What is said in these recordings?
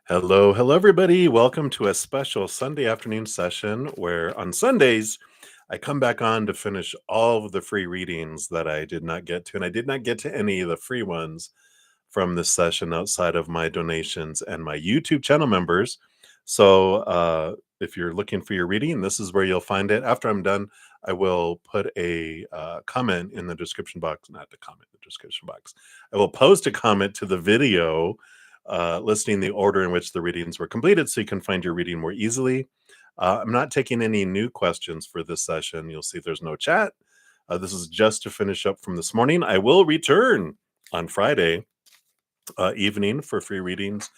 Hello, hello, everybody. Welcome to a special Sunday afternoon session where on Sundays I come back on to finish all of the free readings that I did not get to. And I did not get to any of the free ones from this session outside of my donations and my YouTube channel members. So if you're looking for your reading, this is where you'll find it. After I'm done, I will put a comment in the description box, not the comment, the description box. I will post a comment to the video listing the order in which the readings were completed so you can find your reading more easily. I'm not taking any new questions for this session. You'll see there's no chat. This is just to finish up from this morning. I will return on Friday evening for free readings.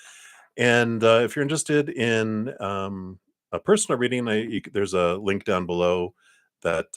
And if you're interested in a personal reading, there's a link down below that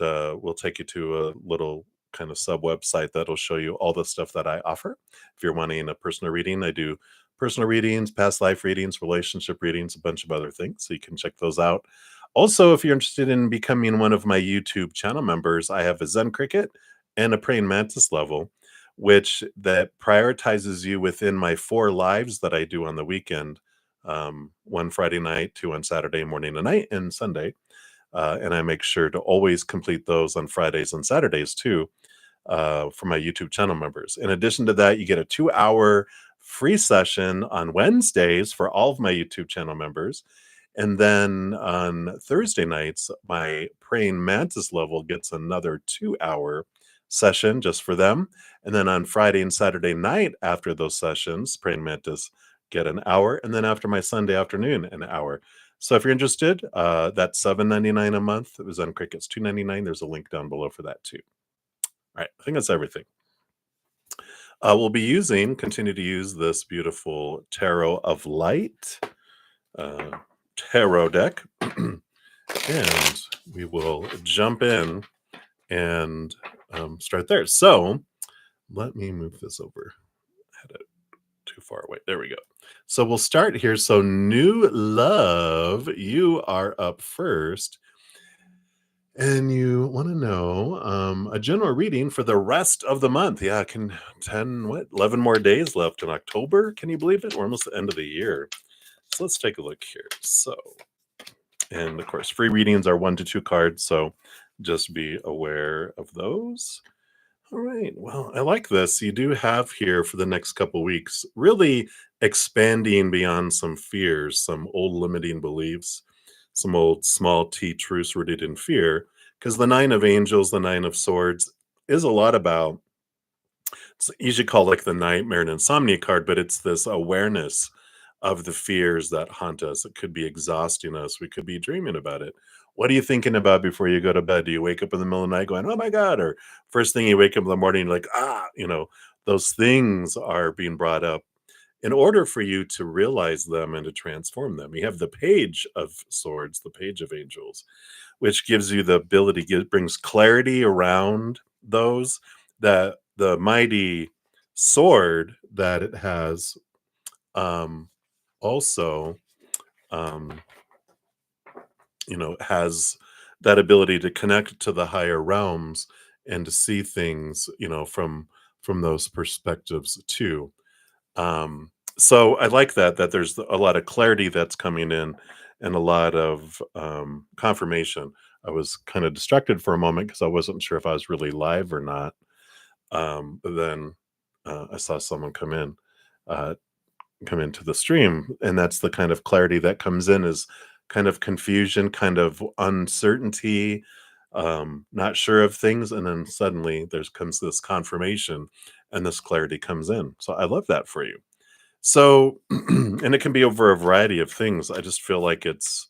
will take you to a little kind of sub website that'll show you all the stuff that I offer. If you're wanting a personal reading, I do personal readings, past life readings, relationship readings, a bunch of other things. So you can check those out. Also, if you're interested in becoming one of my YouTube channel members, I have a Zen Cricket and a Praying Mantis level, which that prioritizes you within my 4 lives that I do on the weekend. One Friday night, 2 on Saturday morning and night, and Sunday. And I make sure to always complete those on Fridays and Saturdays too, for my YouTube channel members. In addition to that, you get a 2-hour free session on Wednesdays for all of my YouTube channel members. And then on Thursday nights, my Praying Mantis level gets another 2-hour session just for them. And then on Friday and Saturday night after those sessions, Praying Mantis get an hour. And then after my Sunday afternoon, an hour. So if you're interested, that's $7.99 a month. It was on Cricket's $2.99. There's a link down below for that too. All right, I think that's everything. We'll be continue to use this beautiful Tarot of Light tarot deck. And we will jump in and start there. So let me move this over. I had it too far away. There we go. So we'll start here. So new love, you are up first. And you want to know a general reading for the rest of the month. Yeah, 11 more days left in October. Can you believe it? We're almost the end of the year. So let's take a look here. So, and of course, free readings are 1 to 2 cards. So just be aware of those. All right. Well, I like this. You do have here for the next couple weeks, really expanding beyond some fears, some old limiting beliefs, some old small t truths rooted in fear. Because the 9 of Angels, the 9 of Swords is a lot about, it's usually called like the nightmare and insomnia card, but it's this awareness of the fears that haunt us. It could be exhausting us. We could be dreaming about it. What are you thinking about before you go to bed? Do you wake up in the middle of the night going, oh my God? Or first thing you wake up in the morning, you're like, those things are being brought up in order for you to realize them and to transform them. You have the Page of Swords, the Page of Angels, which gives you the ability, brings clarity around those, that the mighty sword that it has also has that ability to connect to the higher realms and to see things from those perspectives too. So I like that there's a lot of clarity that's coming in and a lot of confirmation. I was kind of distracted for a moment because I wasn't sure if I was really live or not. But then I saw someone come into the stream, and that's the kind of clarity that comes in, is kind of confusion, kind of uncertainty, not sure of things, and then suddenly comes this confirmation and this clarity comes in. So I love that for you. So and it can be over a variety of things. I just feel like it's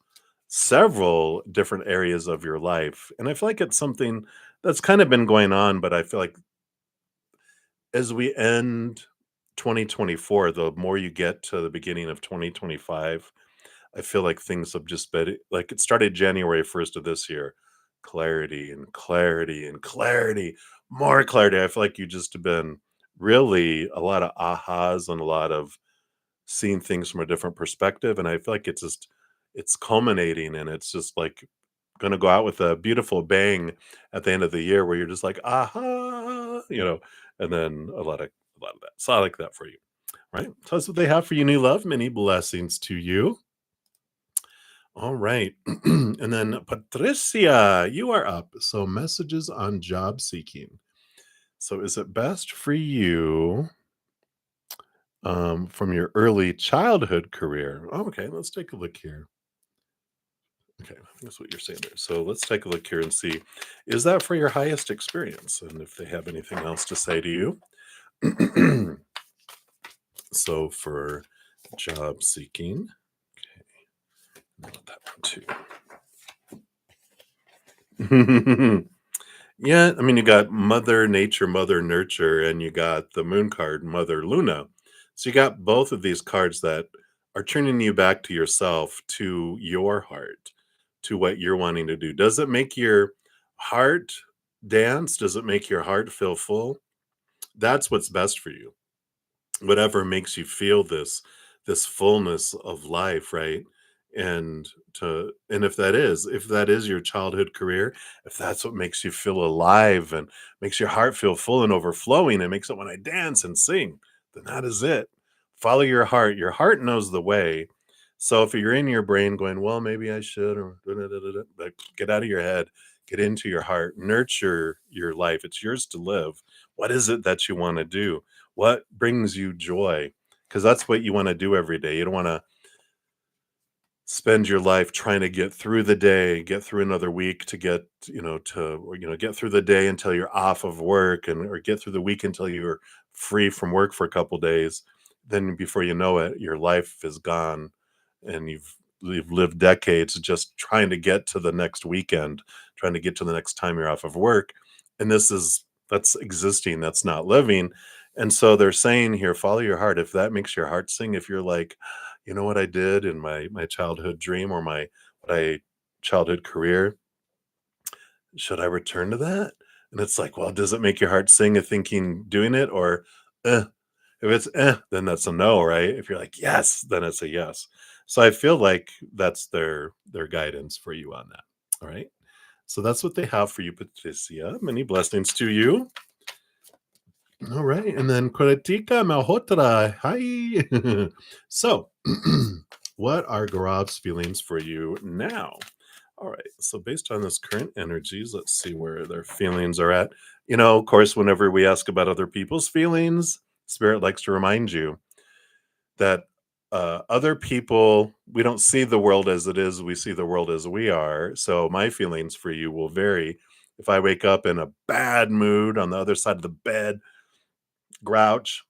several different areas of your life, and I feel like it's something that's kind of been going on, but I feel like as we end 2024, the more you get to the beginning of 2025, I feel like things have just been like, it started January 1st of this year. Clarity and clarity and clarity, more clarity. I feel like you just have been really a lot of ahas and a lot of seeing things from a different perspective. And I feel like it's culminating, and it's just like going to go out with a beautiful bang at the end of the year where you're just like, aha, and then a lot of that. So I like that for you. Right. So that's what they have for you, new love. Many blessings to you. All right. And then Patricia, you are up. So messages on job seeking. So is it best for you from your early childhood career? Oh, okay, let's take a look here. Okay, I think that's what you're saying there. So let's take a look here and see, is that for your highest experience? And if they have anything else to say to you. So for job seeking, that one too. Yeah, I mean, you got Mother Nature, Mother Nurture, and you got the moon card, Mother Luna. So you got both of these cards that are turning you back to yourself, to your heart, to what you're wanting to do. Does it make your heart dance? Does it make your heart feel full? That's what's best for you. Whatever makes you feel this fullness of life, right? And if that is your childhood career, if that's what makes you feel alive and makes your heart feel full and overflowing and makes it want to dance and sing, then that is it. Follow your heart. Your heart knows the way. So if you're in your brain going, well, maybe I should, or da, da, da, da, da, like, get out of your head, get into your heart, nurture your life. It's yours to live. What is it that you want to do? What brings you joy? Because that's what you want to do every day. You don't want to spend your life trying to get through the day, get through another week to get, get through the day until you're off of work, and or get through the week until you're free from work for a couple days. Then before you know it, your life is gone and you've lived decades just trying to get to the next weekend, trying to get to the next time you're off of work. And that's existing, that's not living. And so they're saying here, follow your heart. If that makes your heart sing, if you're like, you know what I did in my childhood dream, or my what I childhood career, should I return to that? And it's like, well, does it make your heart sing of thinking doing it, or eh? If it's then that's a no, right? If you're like yes, then it's a yes. So I feel like that's their guidance for you on that. All right. So that's what they have for you, Patricia. Many blessings to you. All right, and then Koretika Malhotra. Hi. So, what are Garav's feelings for you now? All right, so based on this current energies, let's see where their feelings are at. Of course, whenever we ask about other people's feelings, Spirit likes to remind you that other people, we don't see the world as it is, we see the world as we are. So, my feelings for you will vary. If I wake up in a bad mood on the other side of the bed, grouch,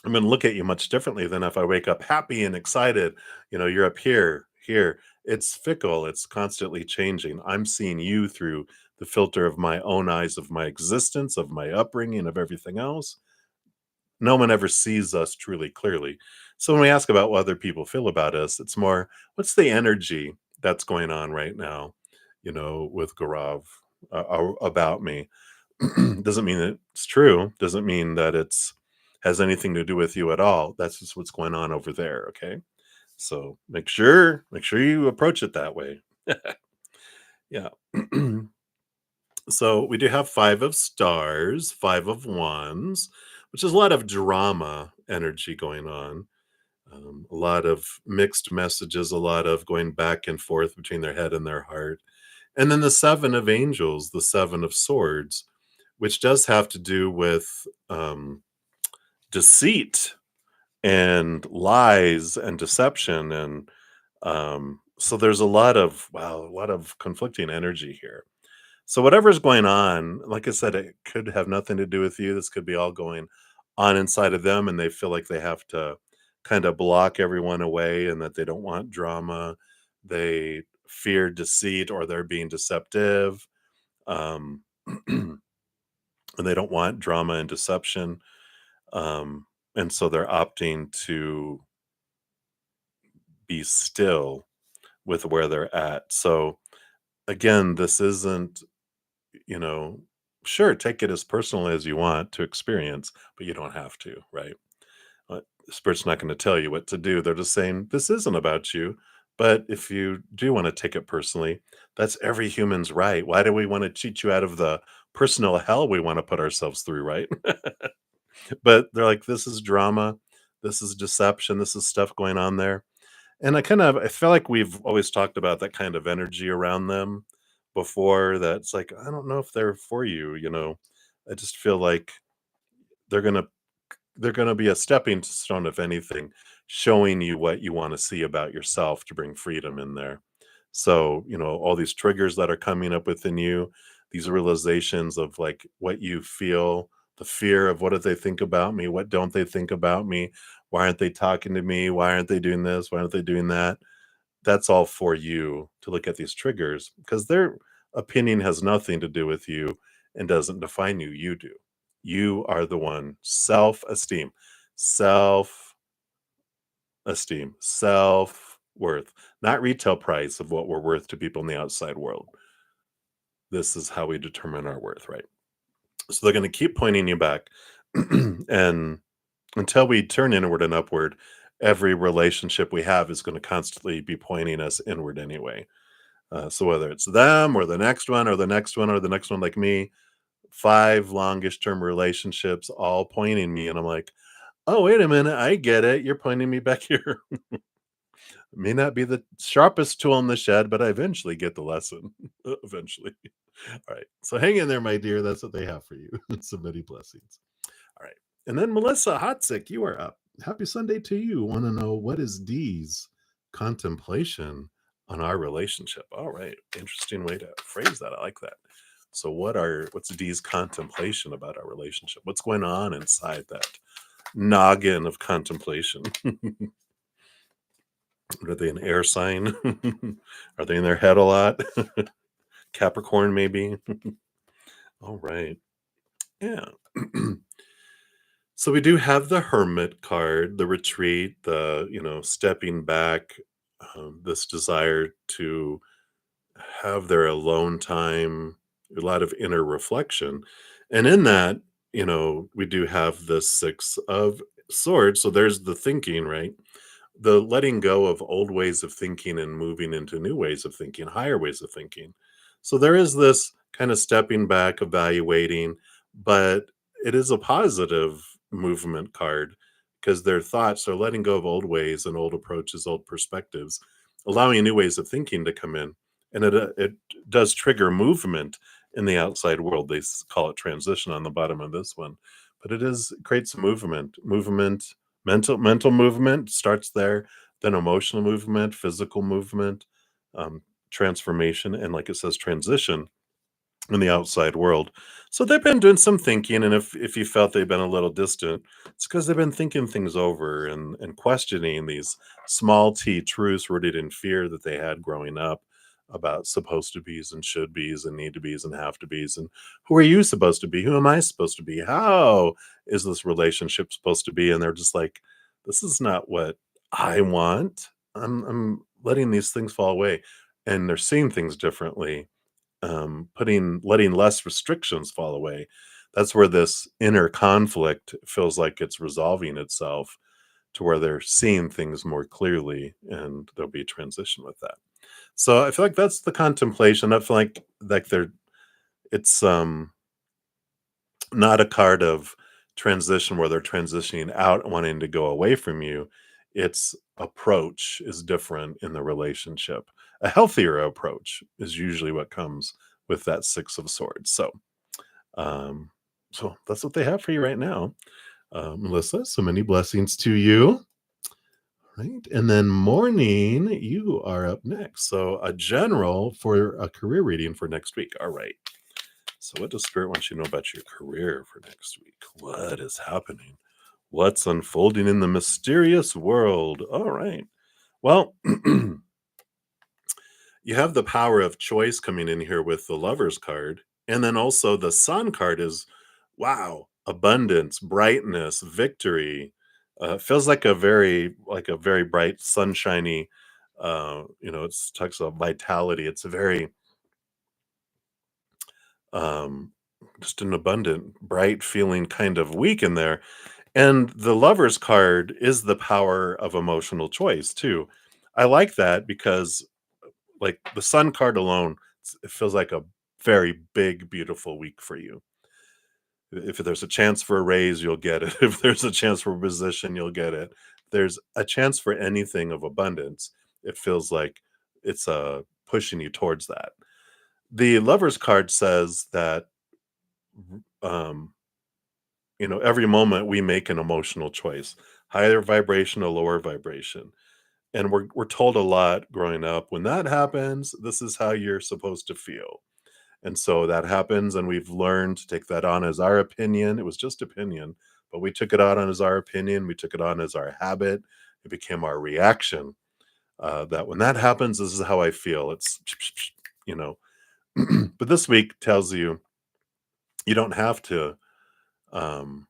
I'm going to look at you much differently than if I wake up happy and excited. You're up here. It's fickle. It's constantly changing. I'm seeing you through the filter of my own eyes, of my existence, of my upbringing, of everything else. No one ever sees us truly clearly. So when we ask about what other people feel about us, it's more, what's the energy that's going on right now, with Gaurav, about me. Doesn't mean that it's true. Doesn't mean that it's has anything to do with you at all. That's just what's going on over there. Okay. So make sure you approach it that way. Yeah. So we do have 5 of stars, 5 of wands, which is a lot of drama energy going on. A lot of mixed messages, a lot of going back and forth between their head and their heart. And then the 7 of angels, the 7 of swords, which does have to do with deceit and lies and deception. And so there's a lot of conflicting energy here. So whatever's going on, like I said, it could have nothing to do with you. This could be all going on inside of them, and they feel like they have to kind of block everyone away, and that they don't want drama. They fear deceit, or they're being deceptive. Um, and they don't want drama and deception. Um, and so they're opting to be still with where they're at. So again, this isn't, you know, sure, take it as personal as you want to experience, but you don't have to, right? The Spirit's not going to tell you what to do. They're just saying, this isn't about you. But if you do want to take it personally, that's every human's right. Why do we want to cheat you out of the personal hell we want to put ourselves through, right? But they're like, this is drama. This is deception. This is stuff going on there. And I feel like we've always talked about that kind of energy around them before. That's like, I don't know if they're for you, you know. I just feel like they're gonna they're gonna be a stepping stone, if anything, showing you what you want to see about yourself to bring freedom in there. So, you know, all these triggers that are coming up within you, these realizations of like what you feel, the fear of what do they think about me? What don't they think about me? Why aren't they talking to me? Why aren't they doing this? Why aren't they doing that? That's all for you to look at these triggers because their opinion has nothing to do with you and doesn't define you. You do. You are the one. Self esteem, self esteem, self worth, not retail price of what we're worth to people in the outside world. This is how we determine our worth, right? So they're going to keep pointing you back. And until we turn inward and upward, every relationship we have is going to constantly be pointing us inward anyway. So whether it's them or the next one or the next one or the next one, like me, 5 longest term relationships all pointing me. And I'm like, oh, wait a minute. I get it. You're pointing me back here. May not be the sharpest tool in the shed, but I eventually get the lesson. Eventually. All right. So hang in there, my dear. That's what they have for you. So many blessings. All right. And then Melissa Hotzick, you are up. Happy Sunday to you. Want to know what is D's contemplation on our relationship? All right. Interesting way to phrase that. I like that. So what's D's contemplation about our relationship? What's going on inside that noggin of contemplation? Are they an air sign? Are they in their head a lot? Capricorn, maybe. All right. Yeah. So we do have the hermit card, the retreat, the, you know, stepping back, this desire to have their alone time, a lot of inner reflection. And in that, you know, we do have the 6 of swords. So there's the thinking, right? The letting go of old ways of thinking and moving into new ways of thinking, higher ways of thinking. So there is this kind of stepping back, evaluating, but it is a positive movement card because their thoughts are letting go of old ways and old approaches, old perspectives, allowing new ways of thinking to come in. And it does trigger movement in the outside world. They call it transition on the bottom of this one, but creates movement. Mental movement starts there, then emotional movement, physical movement, um, transformation, and like it says, transition in the outside world. So they've been doing some thinking, and if you felt they've been a little distant, it's because they've been thinking things over and questioning these small t truths rooted in fear that they had growing up about supposed to be's and should be's and need to be's and have to be's and who are you supposed to be? Who am I supposed to be? How is this relationship supposed to be? And they're just like, this is not what I want. I'm letting these things fall away, and they're seeing things differently, letting less restrictions fall away. That's where this inner conflict feels like it's resolving itself to where they're seeing things more clearly, and there'll be a transition with that. So I feel like that's the contemplation. I feel like it's not a card of transition where they're transitioning out and wanting to go away from you. Its approach is different in the relationship. A healthier approach is usually what comes with that 6 of swords. Um, so that's what they have for you right now, Melissa. So many blessings to you. Right. And then morning, you are up next. So a general for a career reading for next week. All right. So what does Spirit want you to know about your career for next week? What is happening? What's unfolding in the mysterious world? All right. Well, you have the power of choice coming in here with the Lover's card. And then also the Sun card is, wow, abundance, brightness, victory. Feels like a very bright, sunshiny, it's talks about vitality. It's a very, um, just an abundant, bright feeling kind of week in there. And the Lover's card is the power of emotional choice too. I like that because like the Sun card alone, it feels like a very big, beautiful week for you. If there's a chance for a raise, you'll get it. If there's a chance for a position, you'll get it. There's a chance for anything of abundance. It feels like it's pushing you towards that. The Lover's card says that um, every moment we make an emotional choice, higher vibration or lower vibration. And we're told a lot growing up, when that happens, this is how you're supposed to feel. And so that happens, and we've learned to take that on as our opinion. It was just opinion, but we took it out on as our opinion. We took it on as our habit. It became our reaction. That when that happens, this is how I feel. It's, you know. But this week tells you you don't have to um,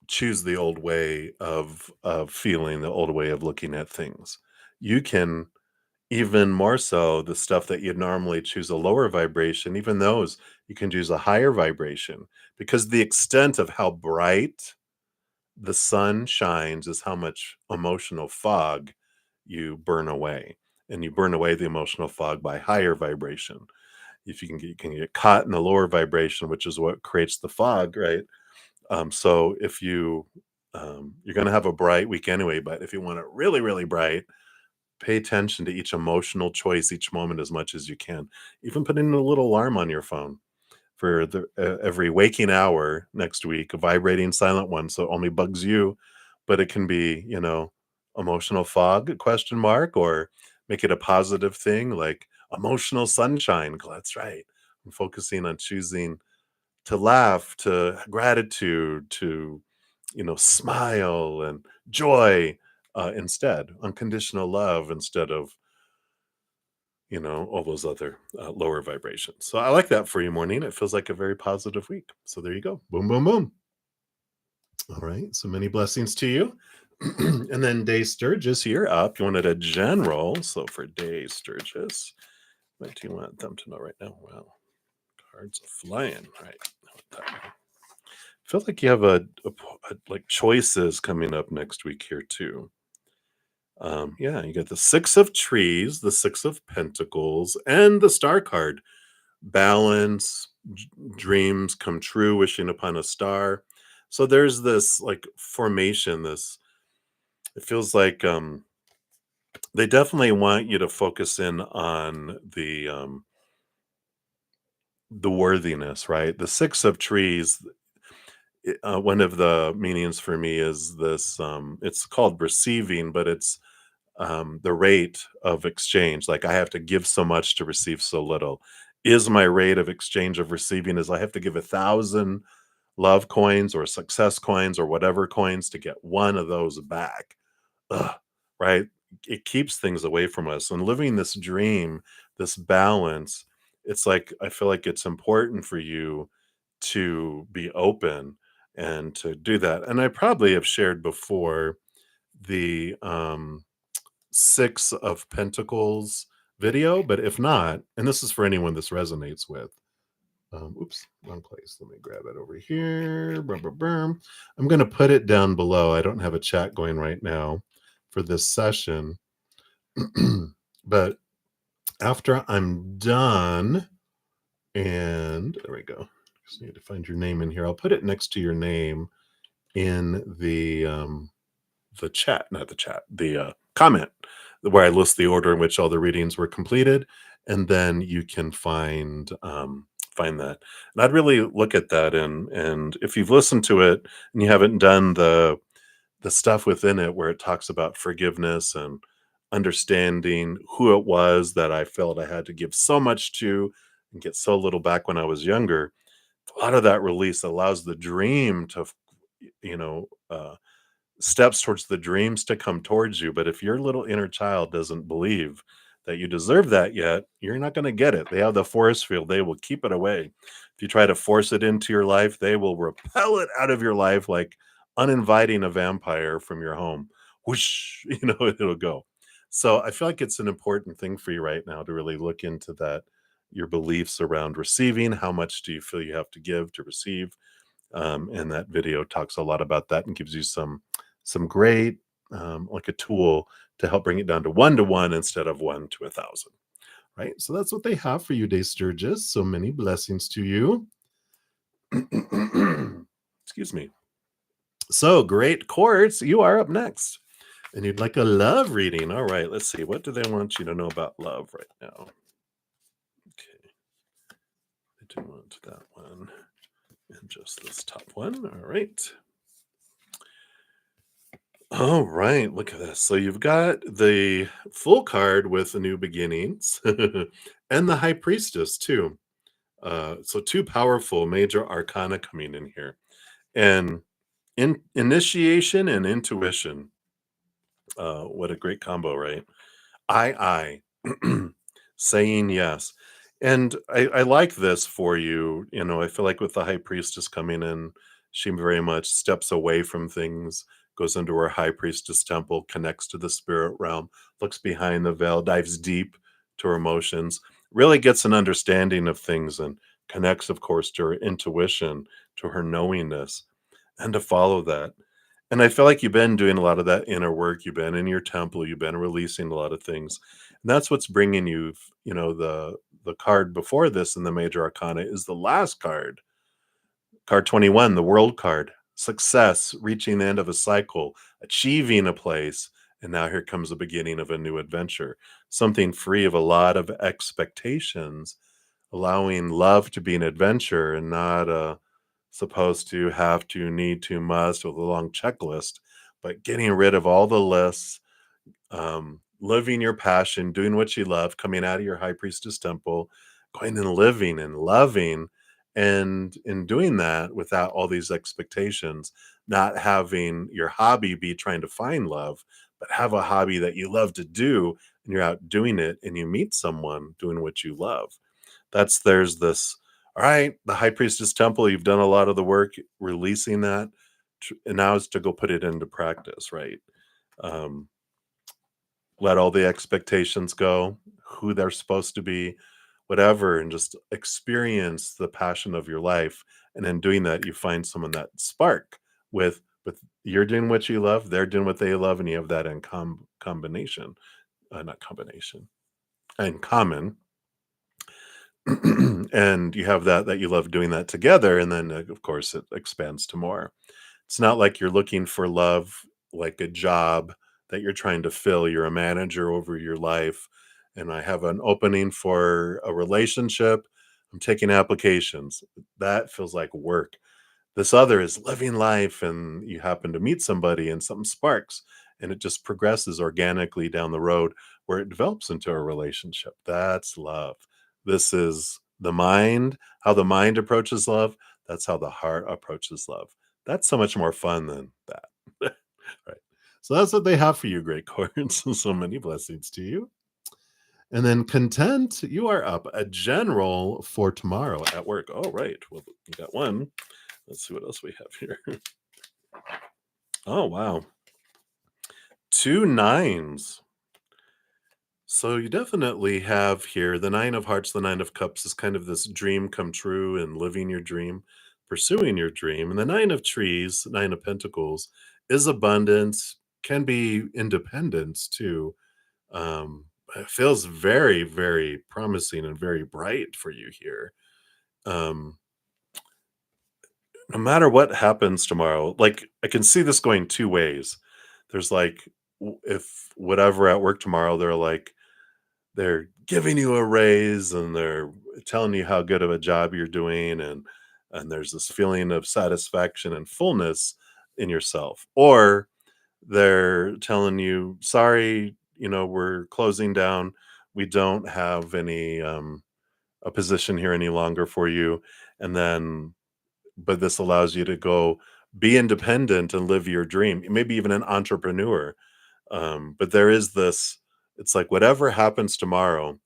choose the old way of feeling, the old way of looking at things. You can even more so the stuff that you'd normally choose a lower vibration, even those you can choose a higher vibration, because the extent of how bright the sun shines is how much emotional fog you burn away. And you burn away the emotional fog by higher vibration. If you can get caught in the lower vibration, which is what creates the fog, right? So if you're going to have a bright week anyway, but if you want it really, really bright, pay attention to each emotional choice each moment as much as you can. Even put in a little alarm on your phone for every waking hour next week, a vibrating silent one, so it only bugs you, but it can be, emotional fog, question mark, or make it a positive thing like emotional sunshine. That's right. I'm focusing on choosing to laugh, to gratitude, to, smile and joy instead, unconditional love instead of, all those other lower vibrations. So I like that for you, Morning. It feels like a very positive week. So there you go. Boom, boom, boom. All right. So many blessings to you. And then Day Sturgis, you're up. You wanted a general. So for Day Sturgis, what do you want them to know right now? Wow. Cards are flying. All right. I feel like you have like choices coming up next week here too. Yeah, you got the Six of Trees, the Six of Pentacles, and the Star card. Balance, dreams come true, wishing upon a star. So there's this like formation, this it feels like they definitely want you to focus in on the worthiness, right? The Six of Trees, one of the meanings for me is this it's called receiving, but it's the rate of exchange. Like I have to give so much to receive so little. Is my rate of exchange of receiving is I have to give 1,000 love coins or success coins or whatever coins to get one of those back. Ugh, right? It keeps things away from us. And living this dream, this balance, it's like I feel like it's important for you to be open and to do that. And I probably have shared before the Six of Pentacles video, but if not, and this is for anyone this resonates with. Oops, wrong place. Let me grab it over here. Brum, brum, brum. I'm going to put it down below. I don't have a chat going right now for this session, but after I'm done, and there we go. Just need to find your name in here. I'll put it next to your name in the chat, not the chat, the comment where I list the order in which all the readings were completed, and then you can find that. And I'd really look at that, and if you've listened to it and you haven't done the stuff within it where it talks about forgiveness and understanding who it was that I felt I had to give so much to and get so little back when I was younger, a lot of that release allows the dream to you know steps towards the dreams to come towards you. But if your little inner child doesn't believe that you deserve that yet, you're not going to get it. They have the force field, they will keep it away. If you try to force it into your life, they will repel it out of your life like uninviting a vampire from your home. Whoosh, it'll go. So I feel like it's an important thing for you right now to really look into that, your beliefs around receiving. How much do you feel you have to give to receive? And that video talks a lot about that and gives you some great like a tool to help bring it down to one instead of 1 to 1,000. Right. So that's what they have for you, Day Sturgis. So many blessings to you. Excuse me. So great courts, you are up next. And you'd like a love reading. All right, let's see. What do they want you to know about love right now? Okay, I do want that one and just this top one. All right. All right, look at this. So you've got the full card with the new beginnings and the high priestess too. So two powerful major arcana coming in here. And initiation and intuition. What a great combo, right? I saying yes. And I like this for you. I feel like with the high priestess coming in, she very much steps away from things, goes into her high priestess temple, connects to the spirit realm, looks behind the veil, dives deep to her emotions, really gets an understanding of things and connects, of course, to her intuition, to her knowingness, and to follow that. And I feel like you've been doing a lot of that inner work. You've been in your temple. You've been releasing a lot of things, and that's what's bringing you. The card before this in the major arcana is the last card 21, the world card, success, reaching the end of a cycle, achieving a place, and now here comes the beginning of a new adventure, something free of a lot of expectations, allowing love to be an adventure and not supposed to, have to, need to, must with a long checklist, but getting rid of all the lists, living your passion, doing what you love, coming out of your high priestess temple, going and living and loving, and in doing that without all these expectations, not having your hobby be trying to find love, but have a hobby that you love to do, and you're out doing it and you meet someone doing what you love. There's this, all right, the high priestess temple, you've done a lot of the work releasing that, and now it's to go put it into practice, right? Um, let all the expectations go, who they're supposed to be, whatever, and just experience the passion of your life. And in doing that, you find someone that spark with you're doing what you love, they're doing what they love, and you have that in combination, not combination, in common. And you have that you love doing that together, and then of course it expands to more. It's not like you're looking for love like a job that you're trying to fill. You're a manager over your life, and I have an opening for a relationship, I'm taking applications. That feels like work. This other is living life, and you happen to meet somebody and something sparks, and it just progresses organically down the road where it develops into a relationship. That's love. This is the mind, how the mind approaches love. That's how the heart approaches love. That's so much more fun than that. Right. So that's what they have for you, great chords. So many blessings to you. And then content, you are up a general for tomorrow at work. All right. Well, we got one. Let's see what else we have here. Oh, wow. Two nines. So you definitely have here the nine of hearts, the nine of cups is kind of this dream come true and living your dream, pursuing your dream. And the nine of trees, nine of pentacles is abundance, can be independence too. It feels very, very promising and very bright for you here. Um, no matter what happens tomorrow, like I can see this going two ways. There's like, if whatever at work tomorrow, they're giving you a raise and they're telling you how good of a job you're doing, and there's this feeling of satisfaction and fullness in yourself, or they're telling you, sorry, we're closing down, we don't have any a position here any longer for you, and then but this allows you to go be independent and live your dream, maybe even an entrepreneur. But there is this, it's like whatever happens tomorrow,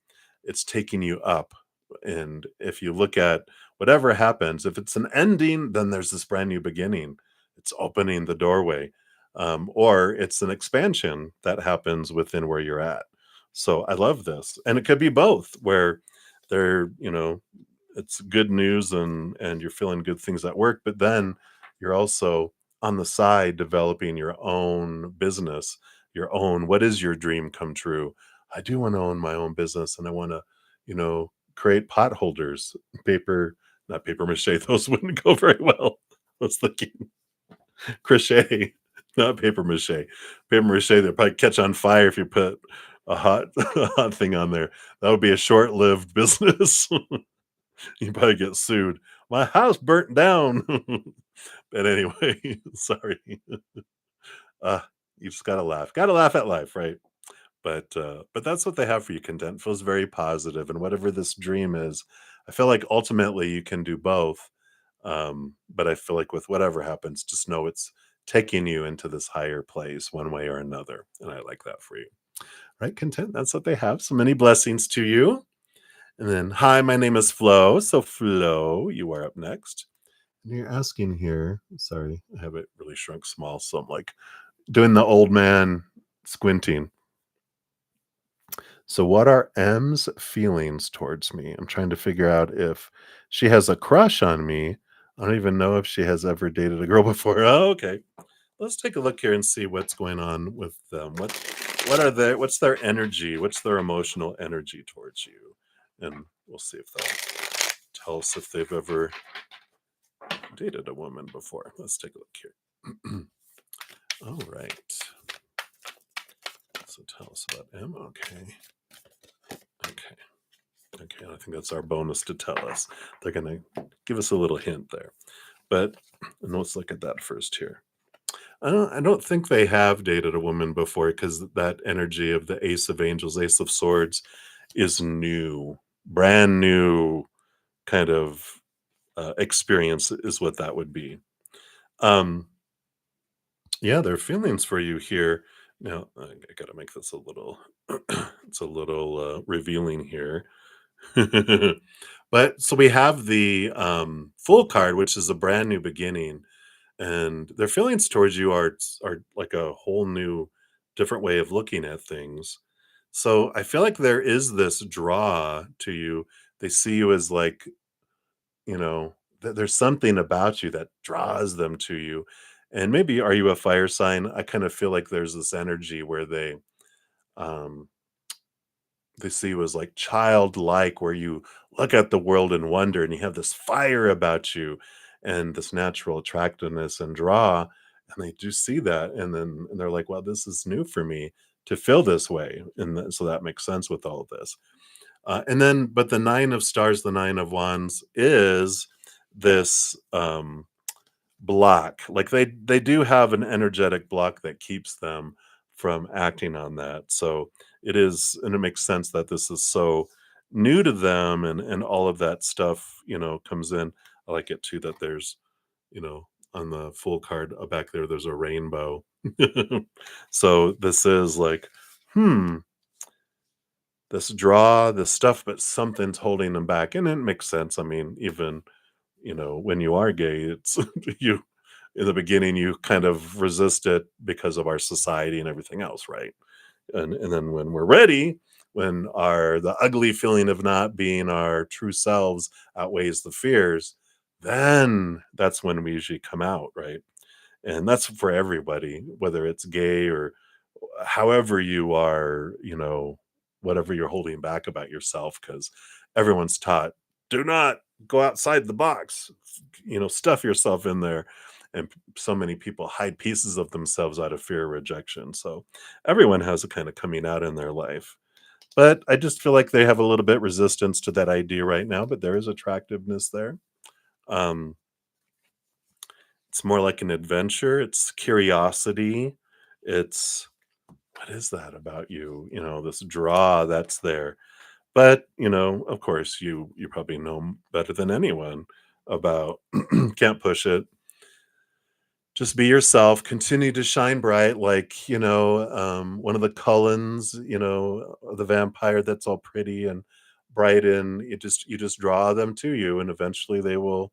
it's taking you up. And if you look at whatever happens, if it's an ending, then there's this brand new beginning. It's opening the doorway. Or it's an expansion that happens within where you're at. So I love this. And it could be both, where they're, it's good news and you're feeling good things at work, but then you're also on the side developing your own business, your own, what is your dream come true? I do want to own my own business, and I want to, create pot holders, paper not paper mache, those wouldn't go very well. I was thinking crochet, not paper mache. Paper mache, they'll probably catch on fire if you put a hot a hot thing on there. That would be a short-lived business. You probably get sued. "My house burnt down." But anyway, sorry. Uh, you just gotta laugh. Gotta laugh at life, right? But that's what they have for you. Content feels very positive, and whatever this dream is, I feel like ultimately you can do both. But I feel like with whatever happens, just know it's taking you into this higher place one way or another, and I like that for you. Right, content. That's what they have. So many blessings to you. And then, hi, my name is Flo. So, Flo, you are up next. And you're asking here. Sorry, I have it really shrunk small, so I'm like doing the old man squinting. So, what are M's feelings towards me? I'm trying to figure out if she has a crush on me. I don't even know if she has ever dated a girl before. Oh, okay. Let's take a look here and see what's going on with them. What's their energy? What's their emotional energy towards you? And we'll see if they'll tell us if they've ever dated a woman before. Let's take a look here. All right. So tell us about M. Okay. Okay. Okay, I think that's our bonus to tell us. They're gonna give us a little hint there. But and let's look at that first here. I don't think they have dated a woman before because that energy of the Ace of Angels, Ace of Swords is new, brand new kind of experience is what that would be. Um, yeah, their feelings for you here. Now I gotta make this a little it's a little revealing here. But so we have the full card, which is a brand new beginning, and their feelings towards you are like a whole new, different way of looking at things. So I feel like there is this draw to you. They see you as like there's something about you that draws them to you. And maybe are you a fire sign? I kind of feel like there's this energy where um they see you as like childlike, where you look at the world in wonder and you have this fire about you and this natural attractiveness and draw. And they do see that. And they're like, well, this is new for me to feel this way. So that makes sense with all of this. But the Nine of Stars, the Nine of Wands is this block. Like they do have an energetic block that keeps them from acting on that. So it is, and it makes sense that this is so new to them, and all of that stuff, comes in. I like it too that there's, on the full card back there, there's a rainbow. So this is like, hmm, this draw, this stuff, but something's holding them back. And it makes sense. I mean, even when you are gay, it's you in the beginning you kind of resist it because of our society and everything else, right? And then when we're ready, when our the ugly feeling of not being our true selves outweighs the fears, then that's when we usually come out, right? And that's for everybody, whether it's gay or however you are, whatever you're holding back about yourself, because everyone's taught, do not go outside the box, stuff yourself in there. And so many people hide pieces of themselves out of fear of rejection. So everyone has a kind of coming out in their life. But I just feel like they have a little bit resistance to that idea right now, but there is attractiveness there. Um, it's more like an adventure, it's curiosity, it's what is that about you? This draw that's there. But, of course, you probably know better than anyone about can't push it. Just be yourself, continue to shine bright like, one of the Cullens, the vampire that's all pretty and bright, and you just draw them to you, and eventually they will,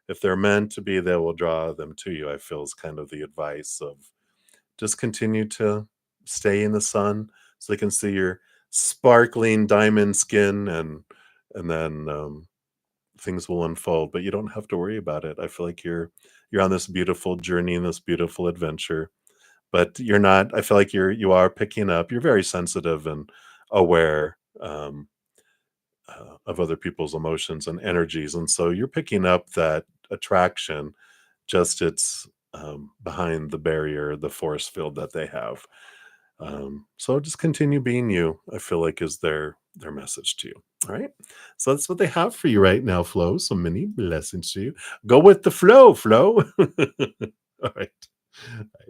if they're meant to be, they will draw them to you. I feel is kind of the advice of just continue to stay in the sun so they can see your sparkling diamond skin, and then things will unfold, but you don't have to worry about it. I feel like you're on this beautiful journey and this beautiful adventure, but you're not. I feel like you are picking up. You're very sensitive and aware of other people's emotions and energies. And so you're picking up that attraction, just it's behind the barrier, the force field that they have. So just continue being you, I feel like is their message to you. All right. So that's what they have for you right now, Flo. So many blessings to you. Go with the flow, Flo. All right.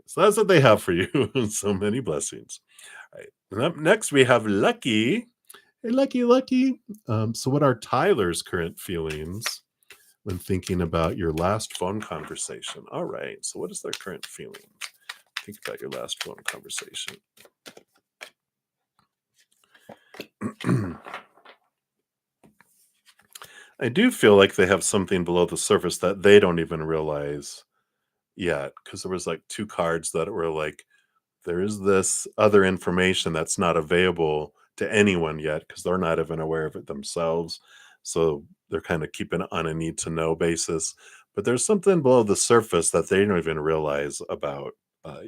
So that's what they have for you. So many blessings. All right. And up next we have Lucky. Hey, Lucky, Lucky. So what are Tyler's current feelings when thinking about your last phone conversation? All right. So what is their current feeling? Think about your last phone conversation. I do feel like they have something below the surface that they don't even realize yet, because there was like two cards that were like, there is this other information that's not available to anyone yet because they're not even aware of it themselves. So they're kind of keeping it on a need to know basis. But there's something below the surface that they don't even realize about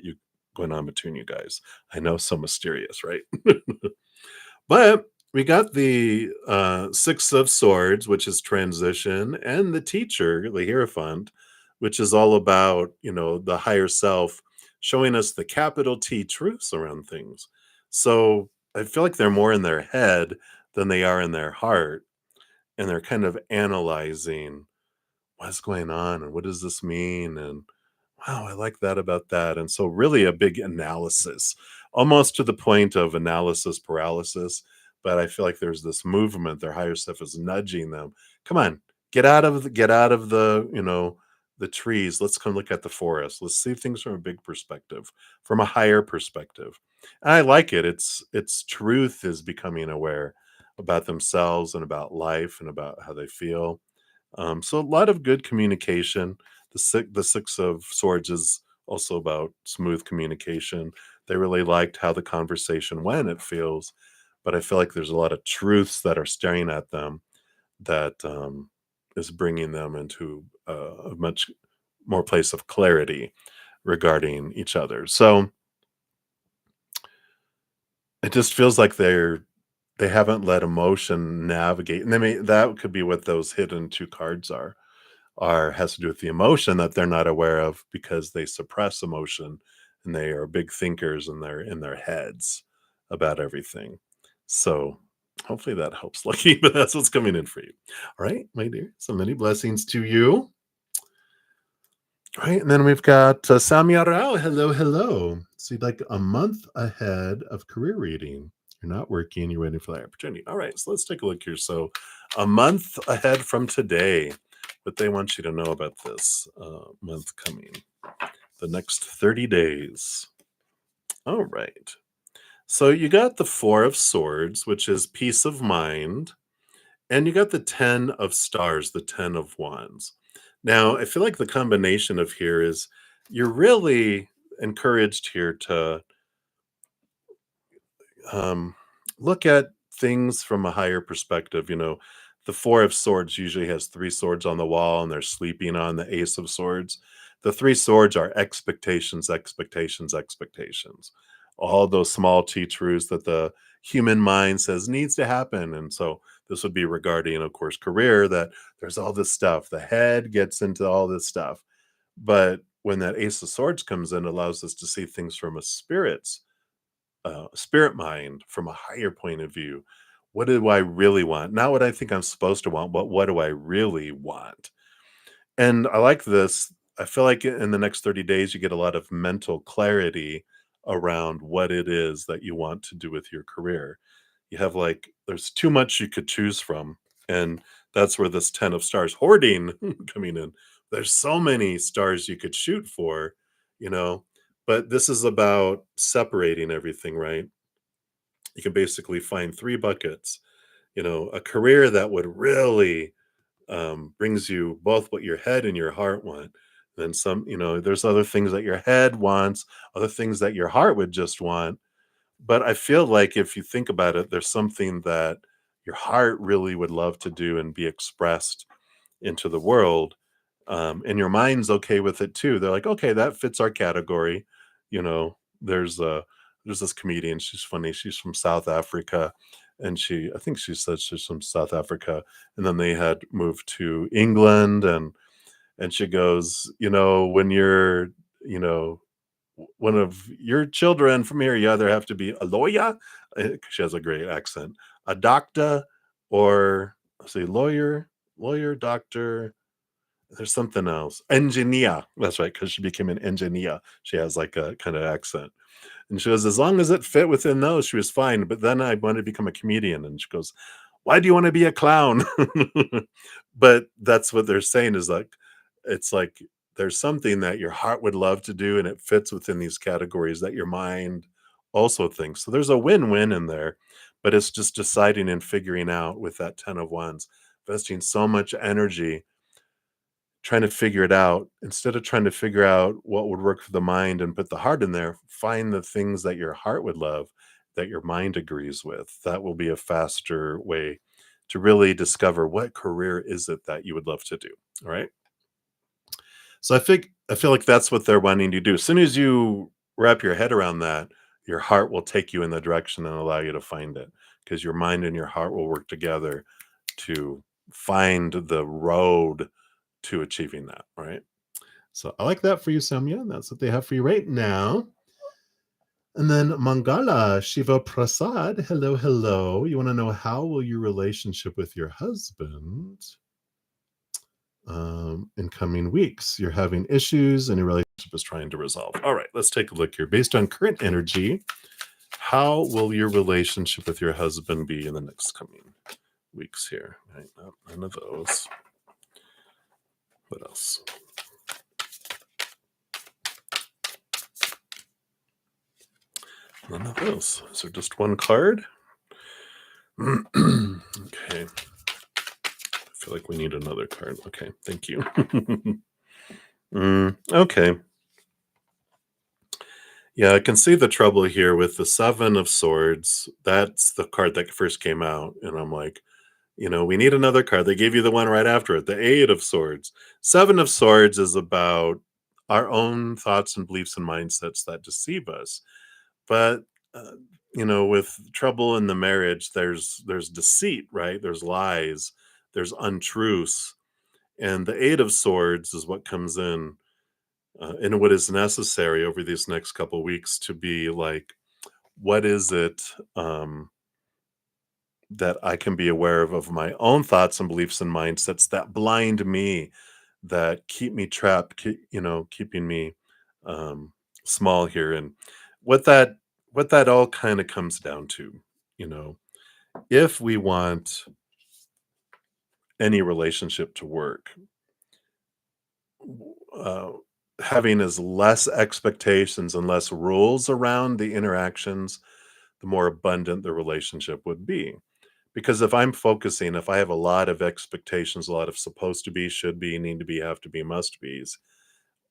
you going on between you guys. I know, so mysterious, right? But we got the Six of Swords, which is transition, and the Teacher, the Hierophant, which is all about, the higher self showing us the capital T truths around things. So I feel like they're more in their head than they are in their heart. And they're kind of analyzing what's going on and what does this mean? And wow, I like that about that. And so, really, a big analysis, almost to the point of analysis paralysis. But I feel like there's this movement. Their higher self is nudging them. Come on, get out of the trees. Let's come look at the forest. Let's see things from a big perspective, from a higher perspective. And I like it. It's truth is becoming aware about themselves and about life and about how they feel. So a lot of good communication. The Six of Swords is also about smooth communication. They really liked how the conversation went, it feels, but I feel like there's a lot of truths that are staring at them that is bringing them into a much more place of clarity regarding each other. So it just feels like they haven't let emotion navigate, and that could be what those hidden two cards are has to do with the emotion that they're not aware of because they suppress emotion and they are big thinkers and they're in their heads about everything. So hopefully that helps, Lucky, but that's what's coming in for you. All right, my dear. So many blessings to you. All right, and then we've got Samia Rao. Hello, hello. So you'd like a month ahead of career reading. You're not working, you're waiting for that opportunity. All right, so let's take a look here. So a month ahead from today, what they want you to know about this month coming, the next 30 days. All right. So you got the Four of Swords, which is peace of mind, and you got the 10 of Stars, the 10 of Wands. Now, I feel like the combination of here is you're really encouraged here to um, look at things from a higher perspective. The Four of Swords usually has three swords on the wall and they're sleeping on the Ace of Swords. The three swords are expectations, expectations, expectations. All those small T truths that the human mind says needs to happen. And so this would be regarding, of course, career, that there's all this stuff. The head gets into all this stuff. But when that Ace of Swords comes in, it allows us to see things from a spirit mind, from a higher point of view. What do I really want? Not what I think I'm supposed to want, but what do I really want? And I like this. I feel like in the next 30 days, you get a lot of mental clarity around what it is that you want to do with your career. You have there's too much you could choose from. And that's where this 10 of stars hoarding coming in. There's so many stars you could shoot for, you know, but this is about separating everything, right? You can basically find three buckets, a career that would really brings you both what your head and your heart want. Then some, there's other things that your head wants, other things that your heart would just want. But I feel like if you think about it, there's something that your heart really would love to do and be expressed into the world. And your mind's okay with it too. They're like, okay, that fits our category. There's this comedian. She's funny. She's from South Africa, and I think she said she's from South Africa, and then they had moved to England, and she goes, when you're, you know, one of your children from here, you either have to be a lawyer, 'cause she has a great accent, a doctor, or let's see, lawyer, doctor. There's something else. Engineer. That's right, because she became an engineer. She has like a kind of accent. And she goes, as long as it fit within those, she was fine. But then I wanted to become a comedian. And she goes, why do you want to be a clown? But that's what they're saying is like, it's like there's something that your heart would love to do, and it fits within these categories that your mind also thinks. So there's a win win in there, but it's just deciding and figuring out with that 10 of Wands, investing so much energy trying to figure it out instead of trying to figure out what would work for the mind and put the heart in there. Find the things that your heart would love, that your mind agrees with. That will be a faster way to really discover what career is it that you would love to do. All right, so I feel like that's what they're wanting to do. As soon as you wrap your head around that, your heart will take you in the direction and allow you to find it, because your mind and your heart will work together to find the road to achieving that. All right. So I like that for you, Samya. That's what they have for you right now. And then Mangala Shiva Prasad. Hello, hello. You want to know how will your relationship with your husband in coming weeks? You're having issues and your relationship is trying to resolve. All right, let's take a look here. Based on current energy, how will your relationship with your husband be in the next coming weeks here? Right, none of those. What else? None of those. Is there just one card? Okay. I feel like we need another card. Okay, thank you. Okay. Yeah, I can see the trouble here with the Seven of Swords. That's the card that first came out. And I'm like, we need another card. They gave you the one right after it, the Eight of Swords. Seven of Swords is about our own thoughts and beliefs and mindsets that deceive us. But uh, with trouble in the marriage, there's deceit, right? There's lies, there's untruths, and the Eight of Swords is what comes in, and what is necessary over these next couple weeks to be like, what is it that I can be aware of my own thoughts and beliefs and mindsets that blind me, that keep me trapped, keeping me um, small here, and what that what that all kind of comes down to, you know, if we want any relationship to work, uh, having as less expectations and less rules around the interactions, the more abundant the relationship would be. Because if I have a lot of expectations, a lot of supposed to be, should be, need to be, have to be, must be's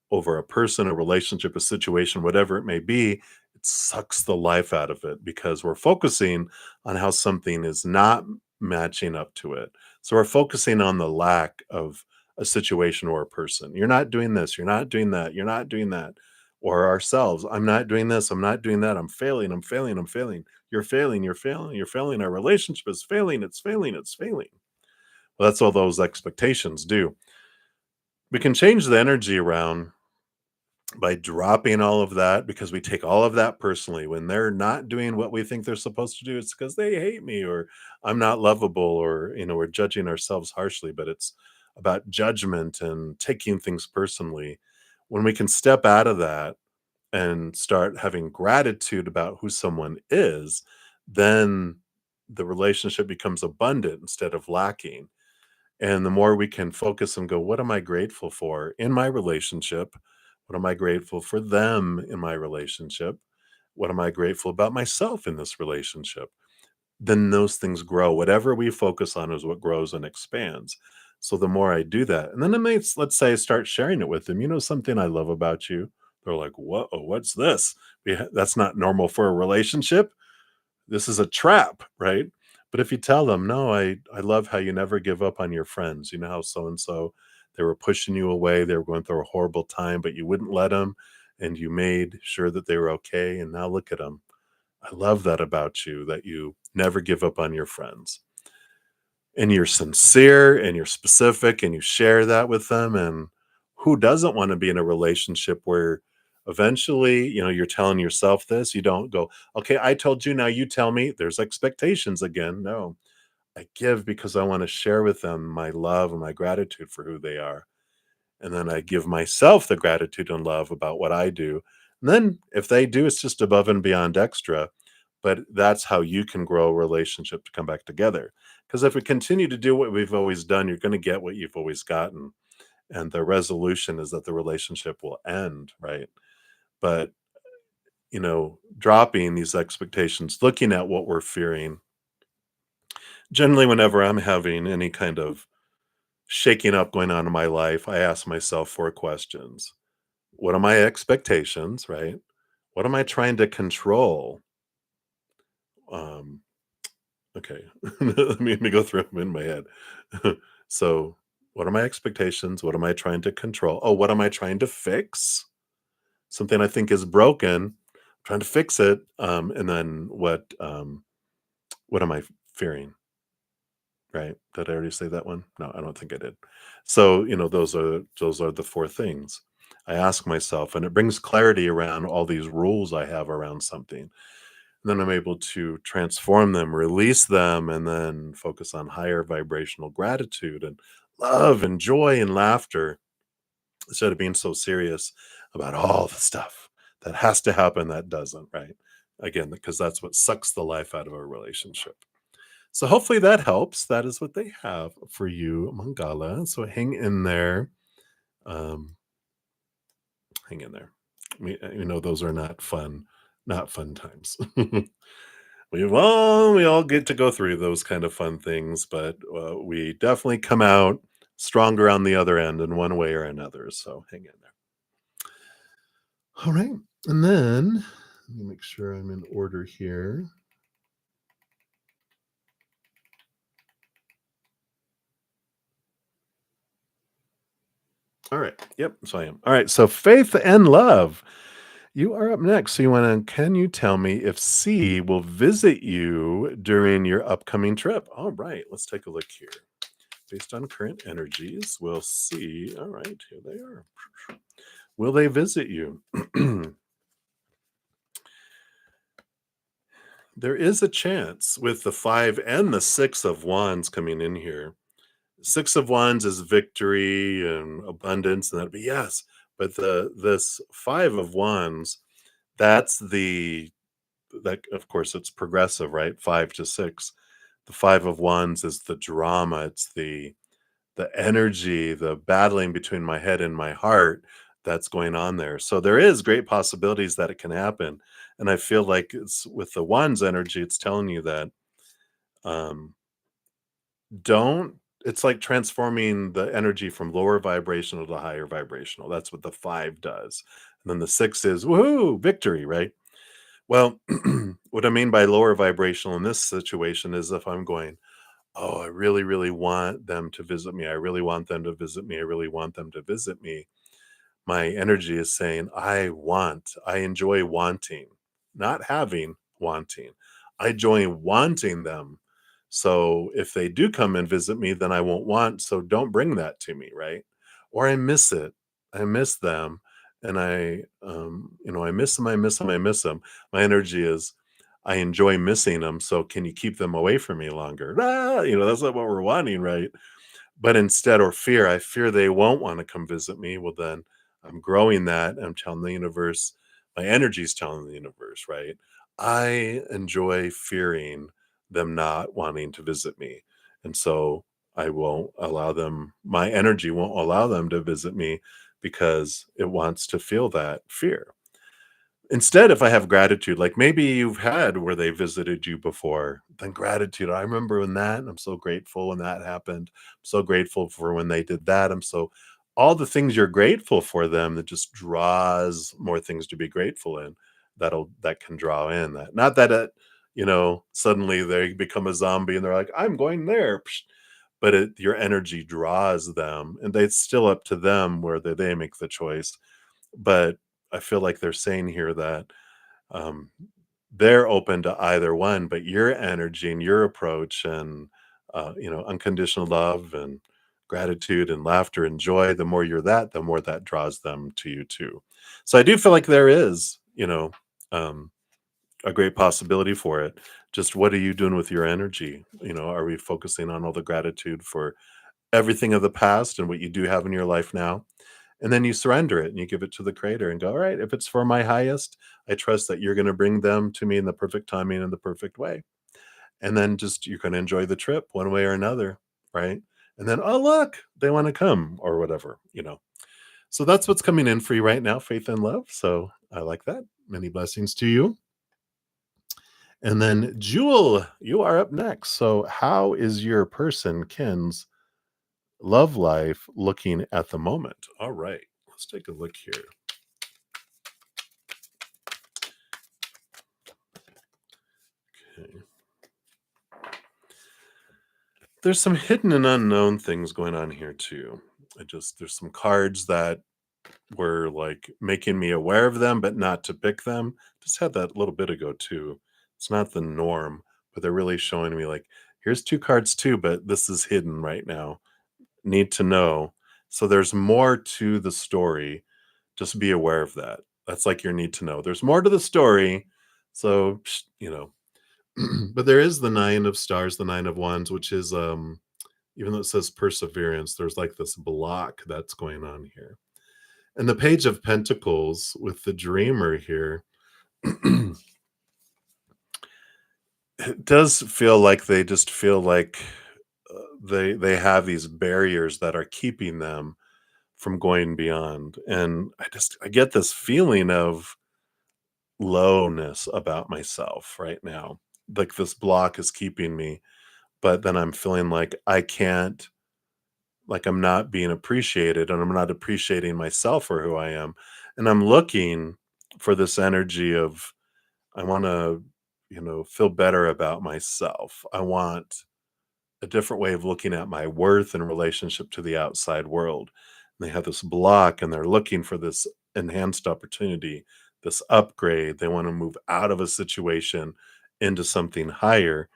over a person, a relationship, a situation, whatever it may be, it sucks the life out of it because we're focusing on how something is not matching up to it. So we're focusing on the lack of a situation or a person. You're not doing this, you're not doing that, you're not doing that. Or ourselves, I'm not doing this, I'm not doing that, I'm failing, I'm failing, I'm failing. You're failing, you're failing, you're failing. Our relationship is failing, it's failing, it's failing. Well, that's all those expectations do. We can change the energy around by dropping all of that, because we take all of that personally. When they're not doing what we think they're supposed to do, it's because they hate me, or I'm not lovable, or we're judging ourselves harshly. But it's about judgment and taking things personally. When we can step out of that and start having gratitude about who someone is, then the relationship becomes abundant instead of lacking. And the more we can focus and go, what am I grateful for in my relationship? What am I grateful for them in my relationship? What am I grateful about myself in this relationship? Then those things grow. Whatever we focus on is what grows and expands. So the more I do that, and then let's say I start sharing it with them. Something I love about you. They're like, whoa, what's this? That's not normal for a relationship. This is a trap, right? But if you tell them, no, I love how you never give up on your friends. You know how so and so, they were pushing you away, they were going through a horrible time, but you wouldn't let them, and you made sure that they were okay. And now look at them. I love that about you, that you never give up on your friends. And you're sincere and you're specific and you share that with them. And who doesn't want to be in a relationship where eventually, you're telling yourself this? You don't go, okay, I told you, now you tell me. There's expectations again. No, I give because I want to share with them my love and my gratitude for who they are. And then I give myself the gratitude and love about what I do. And then if they do, it's just above and beyond extra. But that's how you can grow a relationship to come back together. Because if we continue to do what we've always done, you're going to get what you've always gotten. And the resolution is that the relationship will end, right? But, dropping these expectations, looking at what we're fearing. Generally, whenever I'm having any kind of shaking up going on in my life, I ask myself four questions. What are my expectations, right? What am I trying to control? Um, okay, let me go through them in my head. So, what are my expectations? What am I trying to control? Oh, what am I trying to fix? Something I think is broken, trying to fix it. And then what am I fearing? Right? Did I already say that one? No, I don't think I did. So, those are the four things I ask myself, and it brings clarity around all these rules I have around something. And then I'm able to transform them, release them, and then focus on higher vibrational gratitude and love and joy and laughter instead of being so serious about all the stuff that has to happen that doesn't, right? Again, because that's what sucks the life out of a relationship. So hopefully that helps. That is what they have for you, Mangala. So hang in there. Um, hang in there. Those are not fun times. We all get to go through those kind of fun things, but we definitely come out stronger on the other end in one way or another. So hang in there. All right. And then let me make sure I'm in order here. All right. Yep. So I am. All right. So faith and love. You are up next. So can you tell me if C will visit you during your upcoming trip? All right. Let's take a look here. Based on current energies, we'll see. All right. Here they are. Will they visit you? There is a chance with the five and the six of wands coming in here. Six of wands is victory and abundance, and that'd be yes. But this five of wands, that's that of course it's progressive, right? Five to six. The five of wands is the drama. It's the energy, the battling between my head and my heart that's going on there. So there is great possibilities that it can happen. And I feel like it's with the wands energy, it's telling you that um don't it's like transforming the energy from lower vibrational to higher vibrational. That's what the five does. And then the six is woohoo, victory, right? Well, what I mean by lower vibrational in this situation is if I'm going, oh, I really, really want them to visit me. I really want them to visit me. I really want them to visit me. My energy is saying, I enjoy wanting, not having, wanting. I enjoy wanting them. So if they do come and visit me, then I won't want. So don't bring that to me, right? Or I miss it. I miss them. And I miss them, I miss them, I miss them. My energy is, I enjoy missing them. So can you keep them away from me longer? That's not what we're wanting, right? But instead, or fear, I fear they won't want to come visit me. Well, then I'm growing that. I'm telling the universe, my energy is telling the universe, right? I enjoy fearing them not wanting to visit me. And so I won't allow them, my energy won't allow them to visit me because it wants to feel that fear. Instead, if I have gratitude, like maybe you've had where they visited you before, then gratitude. I remember when that, and I'm so grateful when that happened. I'm so grateful for when they did that. I'm so all the things you're grateful for them that just draws more things to be grateful in. That can draw in that. Not that suddenly they become a zombie and they're like, I'm going there. Psh, but your energy draws them, and it's still up to them whether they make the choice. But I feel like they're saying here that um, they're open to either one, but your energy and your approach and, unconditional love and gratitude and laughter and joy, the more you're that, the more that draws them to you too. So I do feel like there is, um, a great possibility for it. Just what are you doing with your energy? Are we focusing on all the gratitude for everything of the past and what you do have in your life now? And then you surrender it and you give it to the creator and go, all right, if it's for my highest, I trust that you're going to bring them to me in the perfect timing and the perfect way. And then just you're going to enjoy the trip one way or another. Right. And then, oh, look, they want to come or whatever. So that's what's coming in for you right now, faith and love. So I like that. Many blessings to you. And then, Jewel, you are up next. So, how is your person, Ken's love life looking at the moment? All right, let's take a look here. Okay. There's some hidden and unknown things going on here too. There's some cards that were like making me aware of them, but not to pick them. Just had that a little bit ago too. It's not the norm, but they're really showing me like, here's two cards too, but this is hidden right now. Need to know. So there's more to the story. Just be aware of that. That's like your need to know. There's more to the story. So, but there is the 9 of stars, the 9 of wands, which is even though it says perseverance, there's like this block that's going on here. And the page of pentacles with the dreamer here, it does feel like they just feel like they have these barriers that are keeping them from going beyond. And I get this feeling of lowness about myself right now. Like this block is keeping me, but then I'm feeling like I can't, like I'm not being appreciated and I'm not appreciating myself for who I am. And I'm looking for this energy of, I want to, feel better about myself. I want a different way of looking at my worth in relationship to the outside world. And they have this block and they're looking for this enhanced opportunity, this upgrade. They want to move out of a situation into something higher,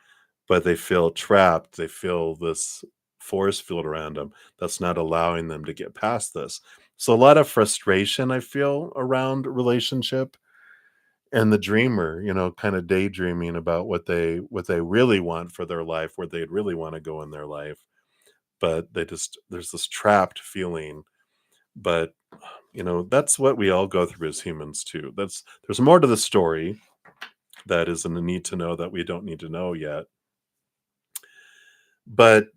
but they feel trapped. They feel this force field around them that's not allowing them to get past this. So a lot of frustration I feel around relationship and the dreamer, kind of daydreaming about what they really want for their life, where they'd really want to go in their life, but there's this trapped feeling. But that's what we all go through as humans too. There's more to the story that is in the need to know that we don't need to know yet. But,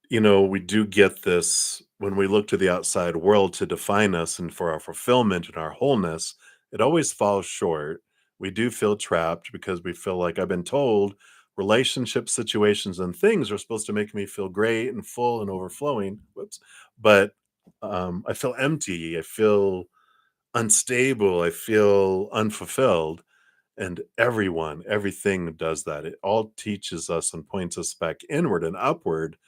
we do get this when we look to the outside world to define us and for our fulfillment and our wholeness, it always falls short. We do feel trapped because we feel like I've been told relationship situations and things are supposed to make me feel great and full and overflowing. Whoops. But I feel empty. I feel unstable. I feel unfulfilled. And everything does that. It all teaches us and points us back inward and upward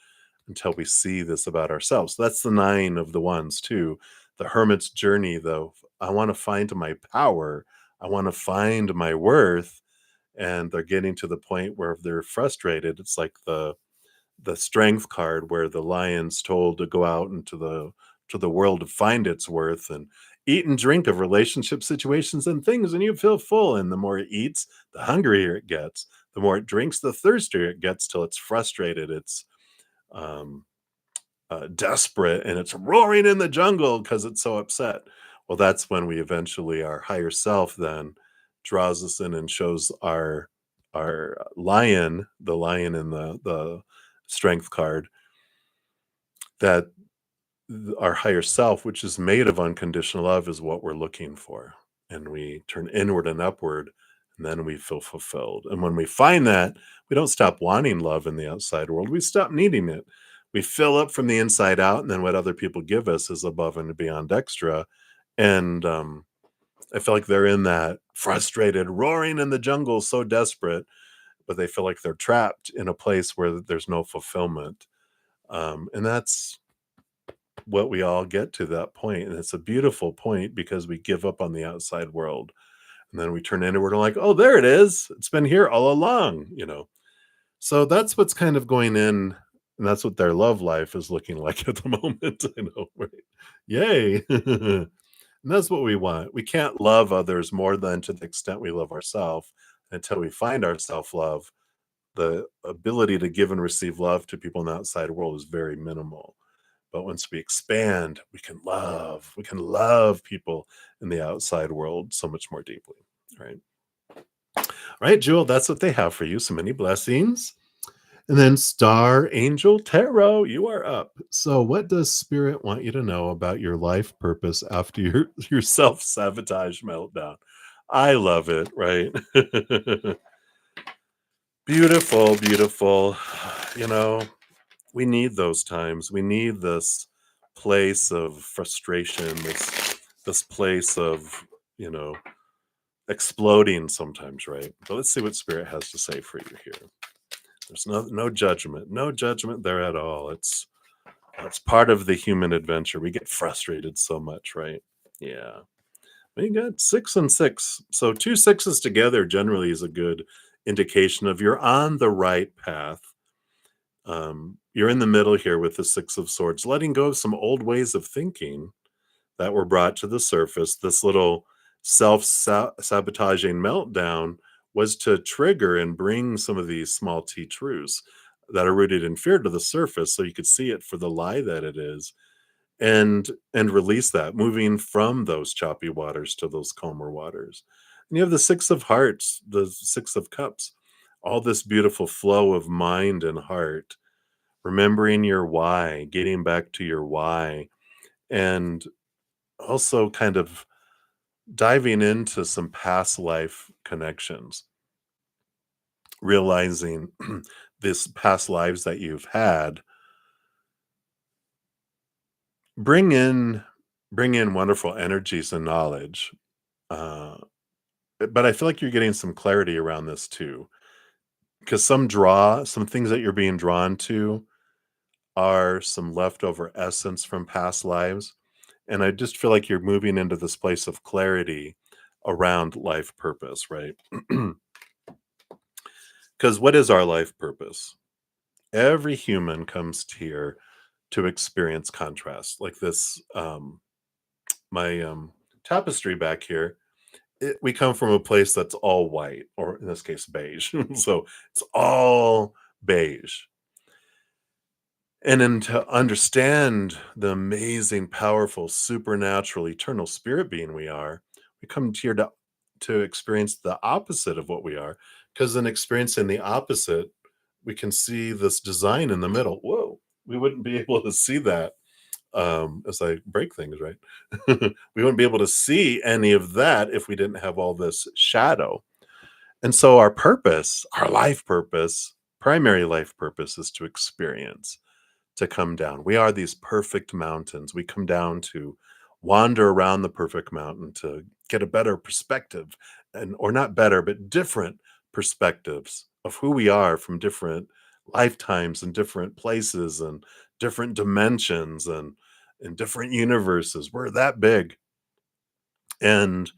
until we see this about ourselves. That's the 9 of the ones too. The hermit's journey, though. I want to find my power. I want to find my worth. And they're getting to the point where they're frustrated. It's like the strength card where the lion's told to go out into the world to find its worth and eat and drink of relationship situations and things, and you feel full. And the more it eats, the hungrier it gets. The more it drinks, the thirstier it gets till it's frustrated. It's um, desperate and it's roaring in the jungle because it's so upset. Well, that's when we eventually, our higher self then draws us in and shows our lion, the lion in the strength card, that our higher self, which is made of unconditional love, is what we're looking for. And we turn inward and upward, and then we feel fulfilled. And when we find that, we don't stop wanting love in the outside world. We stop needing it. We fill up from the inside out, and then what other people give us is above and beyond extra. And I feel like they're in that frustrated, roaring in the jungle, so desperate, but they feel like they're trapped in a place where there's no fulfillment. And that's what we all get to that point, and it's a beautiful point because we give up on the outside world And then we turn inward and like, oh, there it is. It's been here all along. So that's what's kind of going in, and that's what their love life is looking like at the moment. I know, right? Yay. And that's what we want. We can't love others more than to the extent we love ourselves until we find our self love. The ability to give and receive love to people in the outside world is very minimal. But once we expand, we can love people in the outside world so much more deeply. Right. Right, Jewel, that's what they have for you. So many blessings. And then Star Angel Tarot, you are up. So, what does Spirit want you to know about your life purpose after your self sabotage meltdown? I love it, right? Beautiful, beautiful. You know, we need those times. We need this place of frustration, this place of, you know, exploding sometimes, right? But let's see what Spirit has to say for you here. There's no judgment, no judgment there at all. It's part of the human adventure. We get frustrated so much, right? Yeah. We got 6 and 6. So two sixes together generally is a good indication of you're on the right path. You're in the middle here with the Six of Swords, letting go of some old ways of thinking that were brought to the surface. This little self-sabotaging meltdown was to trigger and bring some of these small t truths that are rooted in fear to the surface so you could see it for the lie that it is, and release that, moving from those choppy waters to those calmer waters. And you have the Six of Hearts, the Six of Cups, all this beautiful flow of mind and heart, remembering your why, getting back to your why, and also kind of diving into some past life connections, realizing this past lives that you've had bring in bring in wonderful energies and knowledge. Uh, but I feel like you're getting some clarity around this too, because some things that you're being drawn to are some leftover essence from past lives. And I just feel like you're moving into this place of clarity around life purpose, right? Because what is our life purpose? Every human comes here to experience contrast. Like this, my tapestry back here, we come from a place that's all white, or in this case, beige. So it's all beige. And then to understand the amazing, powerful, supernatural, eternal spirit being we are, we come here to experience the opposite of what we are. Because in experiencing the opposite, we can see this design in the middle. Whoa, we wouldn't be able to see that as I break things, right? We wouldn't be able to see any of that if we didn't have all this shadow. And so our purpose, our life purpose, primary life purpose is to experience, to come down. We are these perfect mountains. We come down to wander around the perfect mountain to get a better perspective, and or not better, but different perspectives of who we are from different lifetimes and different places and different dimensions and in different universes. We're that big. And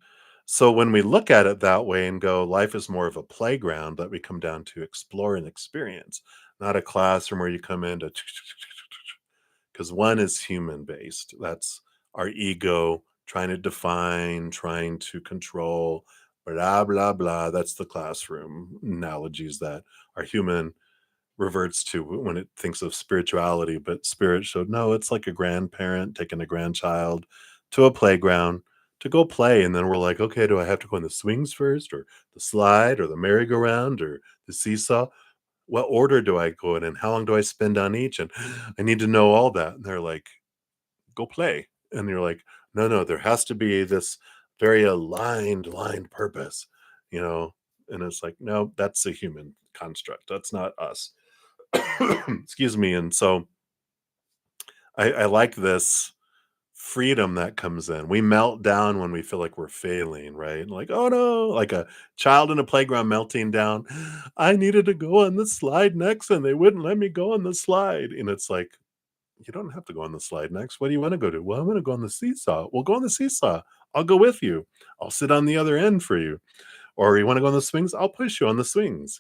so when we look at it that way and go, life is more of a playground that we come down to explore and experience, not a classroom where you come in to, because one is human based. That's our ego trying to define, trying to control, blah, blah, blah. That's the classroom analogies that our human reverts to when it thinks of spirituality. But spirit showed no, it's like a grandparent taking a grandchild to a playground to go play. And then we're like, okay, do I have to go on the swings first, or the slide, or the merry-go-round, or the seesaw? What order do I go in, and how long do I spend on each? And I need to know all that. And they're like, go play. And you're like, no, no, there has to be this very aligned purpose, you know? And it's like, no, that's a human construct. That's not us. Excuse me. And so I like this freedom that comes in. We melt down when we feel like we're failing, right? Like, oh no, like a child in a playground melting down. I needed to go on the slide next and they wouldn't let me go on the slide. And it's like, you don't have to go on the slide next. What do you want to go to? Well, I want to go on the seesaw. Well, go on the seesaw. I'll go with you. I'll sit on the other end for you. Or you want to go on the swings? I'll push you on the swings,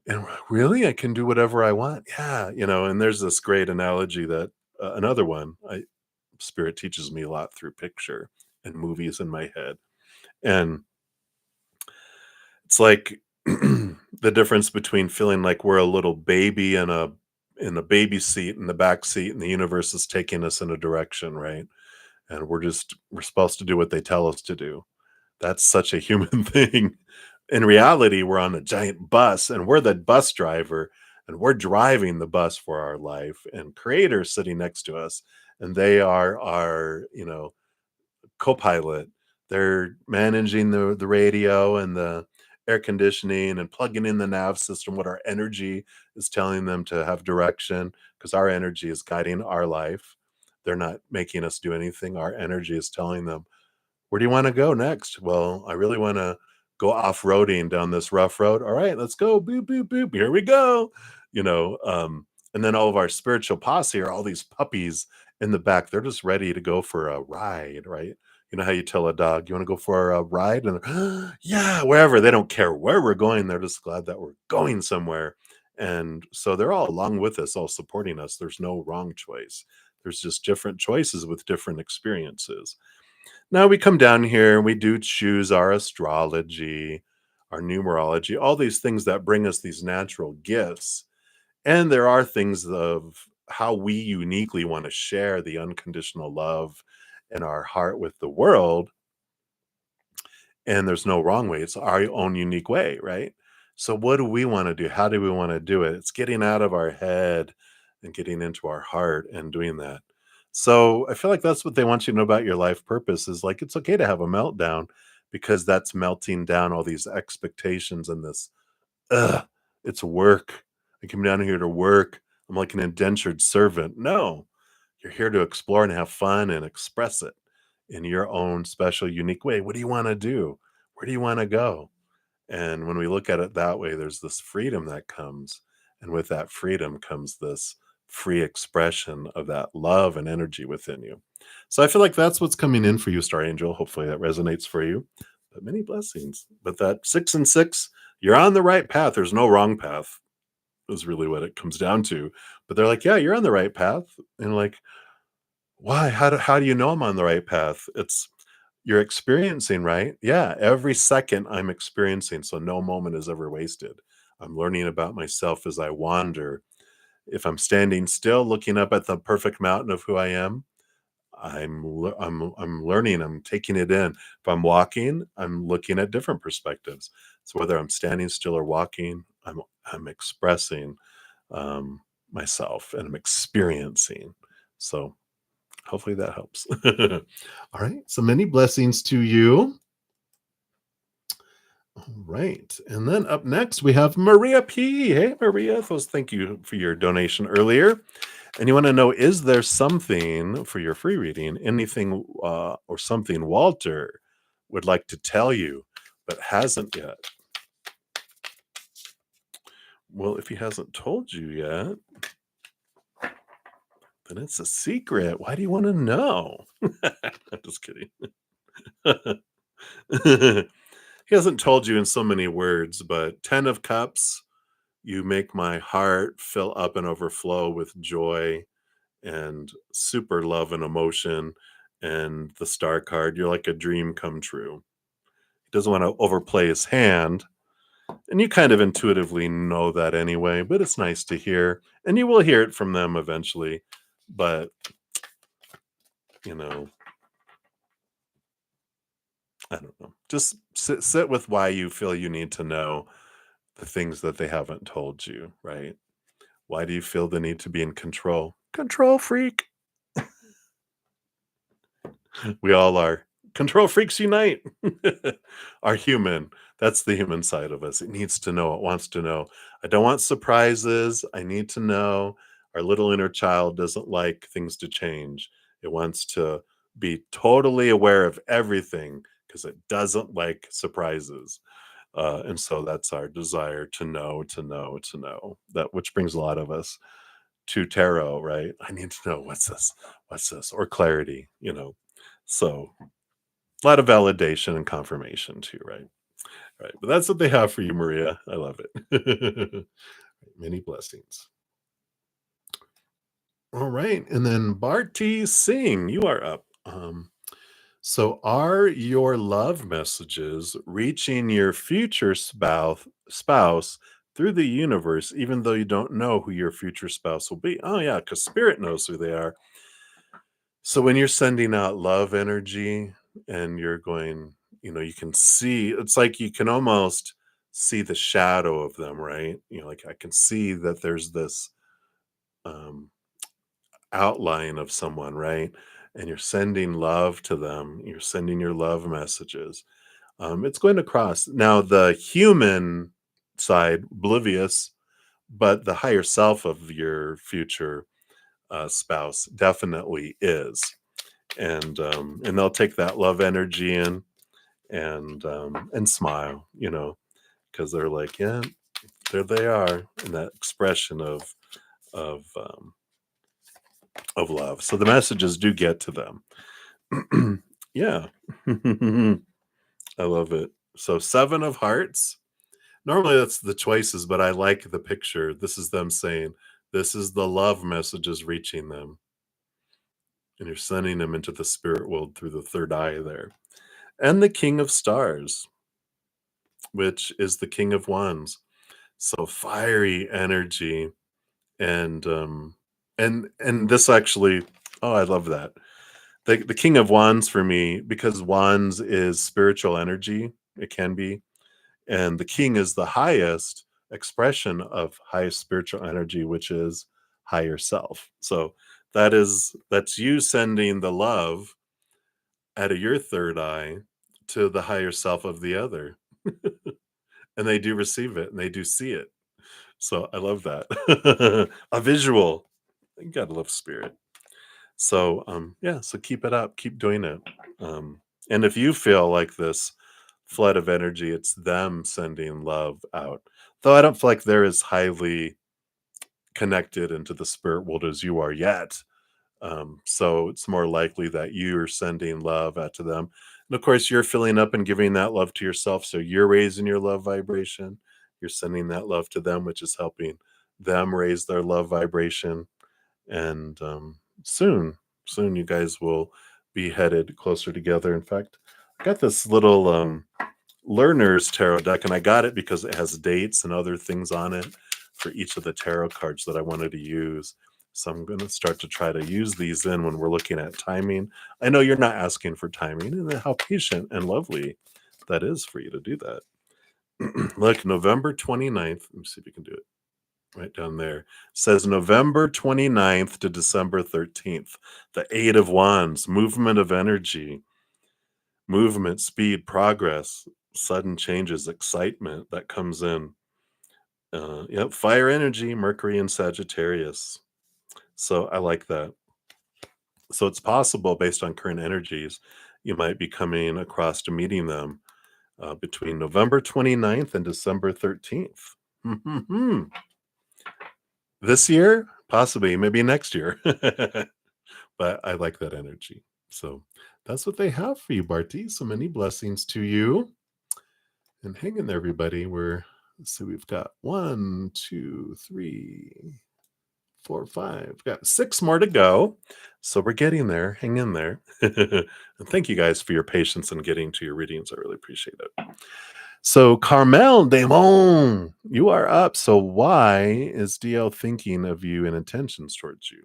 And really, I can do whatever I want. Yeah, and there's this great analogy that another one. Spirit teaches me a lot through picture and movies in my head, and it's like the difference between feeling like we're a little baby in a baby seat in the back seat, and the universe is taking us in a direction, right? And we're supposed to do what they tell us to do. That's such a human thing. In reality, we're on a giant bus and we're the bus driver and we're driving the bus for our life and creators sitting next to us and they are our, co-pilot. They're managing the radio and the air conditioning and plugging in the nav system, what our energy is telling them to have direction, because our energy is guiding our life. They're not making us do anything. Our energy is telling them, where do you want to go next? Well, I really want to go off-roading down this rough road. All right, let's go. Boop, boop, boop. Here we go. You know, and then all of our spiritual posse are all these puppies in the back. They're just ready to go for a ride, right? You know how you tell a dog, you want to go for a ride? And yeah, wherever. They don't care where we're going. They're just glad that we're going somewhere. And so they're all along with us, all supporting us. There's no wrong choice. There's just different choices with different experiences. Now we come down here and we do choose our astrology, our numerology, all these things that bring us these natural gifts. And there are things of how we uniquely want to share the unconditional love in our heart with the world. And there's no wrong way. It's our own unique way, right? So what do we want to do? How do we want to do it? It's getting out of our head and getting into our heart and doing that. So I feel like that's what they want you to know about your life purpose is like it's okay to have a meltdown because that's melting down all these expectations and this ugh, it's work. I came down here to work. I'm like an indentured servant. No, you're here to explore and have fun and express it in your own special, unique way. What do you want to do? Where do you want to go? And when we look at it that way, there's this freedom that comes. And with that freedom comes this free expression of that love and energy within you. So I feel like that's what's coming in for you, Star Angel. Hopefully that resonates for you. But many blessings. But that 6 and 6, you're on the right path. There's no wrong path, is really what it comes down to. But they're like, yeah, you're on the right path. And like, why? How do you know I'm on the right path? It's you're experiencing, right? Yeah, every second I'm experiencing, so no moment is ever wasted. I'm learning about myself as I wander. If I'm standing still looking up at the perfect mountain of who I am, I'm learning, I'm taking it in. If I'm walking, I'm looking at different perspectives. So whether I'm standing still or walking, I'm expressing myself and I'm experiencing. So hopefully that helps. All right. So many blessings to you. All right. And then up next, we have Maria P. Hey, Maria. Thank you for your donation earlier. And you want to know, is there something for your free reading, anything or something Walter would like to tell you but hasn't yet? Well, if he hasn't told you yet, then it's a secret. Why do you want to know? I'm just kidding. He hasn't told you in so many words, but 10 of Cups, you make my heart fill up and overflow with joy and super love and emotion. And the Star card, you're like a dream come true. He doesn't want to overplay his hand. And you kind of intuitively know that anyway, but it's nice to hear. And you will hear it from them eventually. But, you know, I don't know. Just sit with why you feel you need to know the things that they haven't told you, right? Why do you feel the need to be in control? Control freak. We all are. Control freaks unite. Are human. That's the human side of us. It needs to know. It wants to know. I don't want surprises. I need to know. Our little inner child doesn't like things to change. It wants to be totally aware of everything because it doesn't like surprises. And so that's our desire to know, to know, to know. That which brings a lot of us to tarot, right? I need to know what's this, or clarity, So A lot of validation and confirmation too, right? Right. But that's what they have for you, Maria. I love it. Many blessings. All right. And then Barty Singh, you are up. So are your love messages reaching your future spouse through the universe, even though you don't know who your future spouse will be? Oh yeah, because spirit knows who they are. So when you're sending out love energy and you're going, you can see, it's like you can almost see the shadow of them, right? Like I can see that there's this um outline of someone, right? And you're sending love to them, you're sending your love messages. It's going to cross. Now, the human side, oblivious, but the higher self of your future spouse definitely is. And they'll take that love energy in and smile, because they're like, yeah, there they are, in that expression of um, of love. So the messages do get to them. Yeah. I love it. So 7 of hearts. Normally that's the choices, but I like the picture. This is them saying, this is the love messages reaching them. And you're sending them into the spirit world through the third eye there. And the King of Stars, which is the King of Wands. So fiery energy. And this actually, oh, I love that. The King of Wands for me, because Wands is spiritual energy, it can be. And the king is the highest expression of highest spiritual energy, which is higher self. So that's you sending the love out of your third eye to the higher self of the other. And they do receive it and they do see it. So I love that. A visual. You gotta love spirit. So yeah, so keep it up, keep doing it. And if you feel like this flood of energy, it's them sending love out. Though I don't feel like they're as highly connected into the spirit world as you are yet. So it's more likely that you're sending love out to them. And of course, you're filling up and giving that love to yourself. So you're raising your love vibration. You're sending that love to them, which is helping them raise their love vibration. And soon you guys will be headed closer together. In fact, I got this little learner's tarot deck, and I got it because it has dates and other things on it for each of the tarot cards that I wanted to use. So I'm going to start to try to use these in when we're looking at timing. I know you're not asking for timing, and how patient and lovely that is for you to do that. Look, November 29th. Let me see if you can do it right down there. Says November 29th to December 13th. The Eight of Wands, movement of energy, movement, speed, progress, sudden changes, excitement that comes in. Yep, fire energy, Mercury and Sagittarius. So I like that. So it's possible, based on current energies, you might be coming across to meeting them between November 29th and December 13th. This year, possibly, maybe next year. But I like that energy. So that's what they have for you, Barty. So many blessings to you. And hang in there, everybody. We've got 1, 2, 3, 4, 5. We've got 6 more to go. So we're getting there. Hang in there. And thank you guys for your patience in getting to your readings. I really appreciate it. So Carmel Damon, you are up. So why is DL thinking of you and intentions towards you?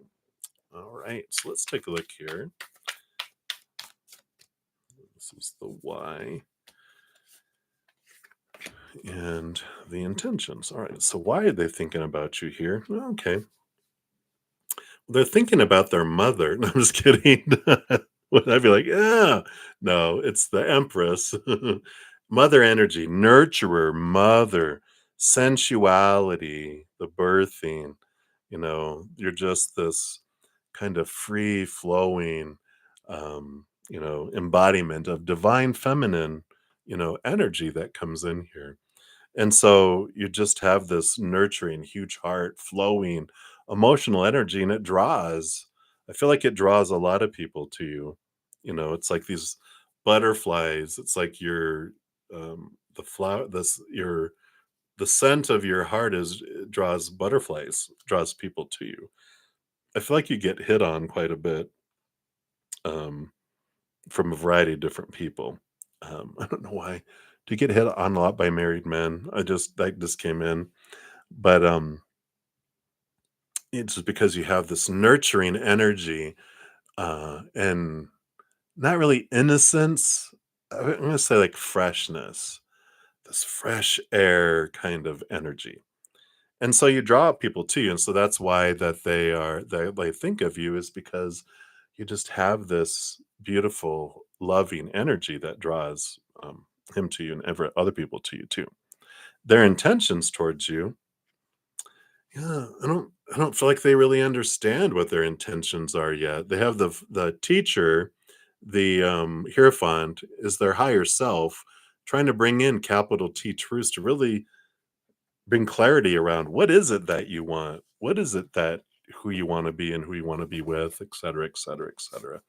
All right. So let's take a look here. This is the why and the intentions. All right. So why are they thinking about you here? Okay. They're thinking about their mother. No, I'm just kidding. I'd be like, yeah, no, it's the Empress. Mother energy, nurturer, mother, sensuality, the birthing. You're just this kind of free flowing, embodiment of divine feminine, energy that comes in here. And so you just have this nurturing, huge heart, flowing, emotional energy, and I feel like it draws a lot of people to you. It's like these butterflies. It's like your the flower this your the scent of your heart is draws butterflies, draws people to you. I feel like you get hit on quite a bit, um, from a variety of different people. I don't know why. Do you get hit on a lot by married men? I just that just came in, but it's just because you have this nurturing energy, and not really innocence. I'm gonna say like freshness, this fresh air kind of energy. And so you draw people to you, and so that's why that they think of you is because you just have this beautiful, loving energy that draws, him to you and ever other people to you too. Their intentions towards you, yeah, I don't feel like they really understand what their intentions are yet. They have the teacher, the, hierophant is their higher self trying to bring in capital T truths to really bring clarity around what is it that you want? What is it that who you wanna be and who you wanna be with, et cetera, et cetera, et cetera.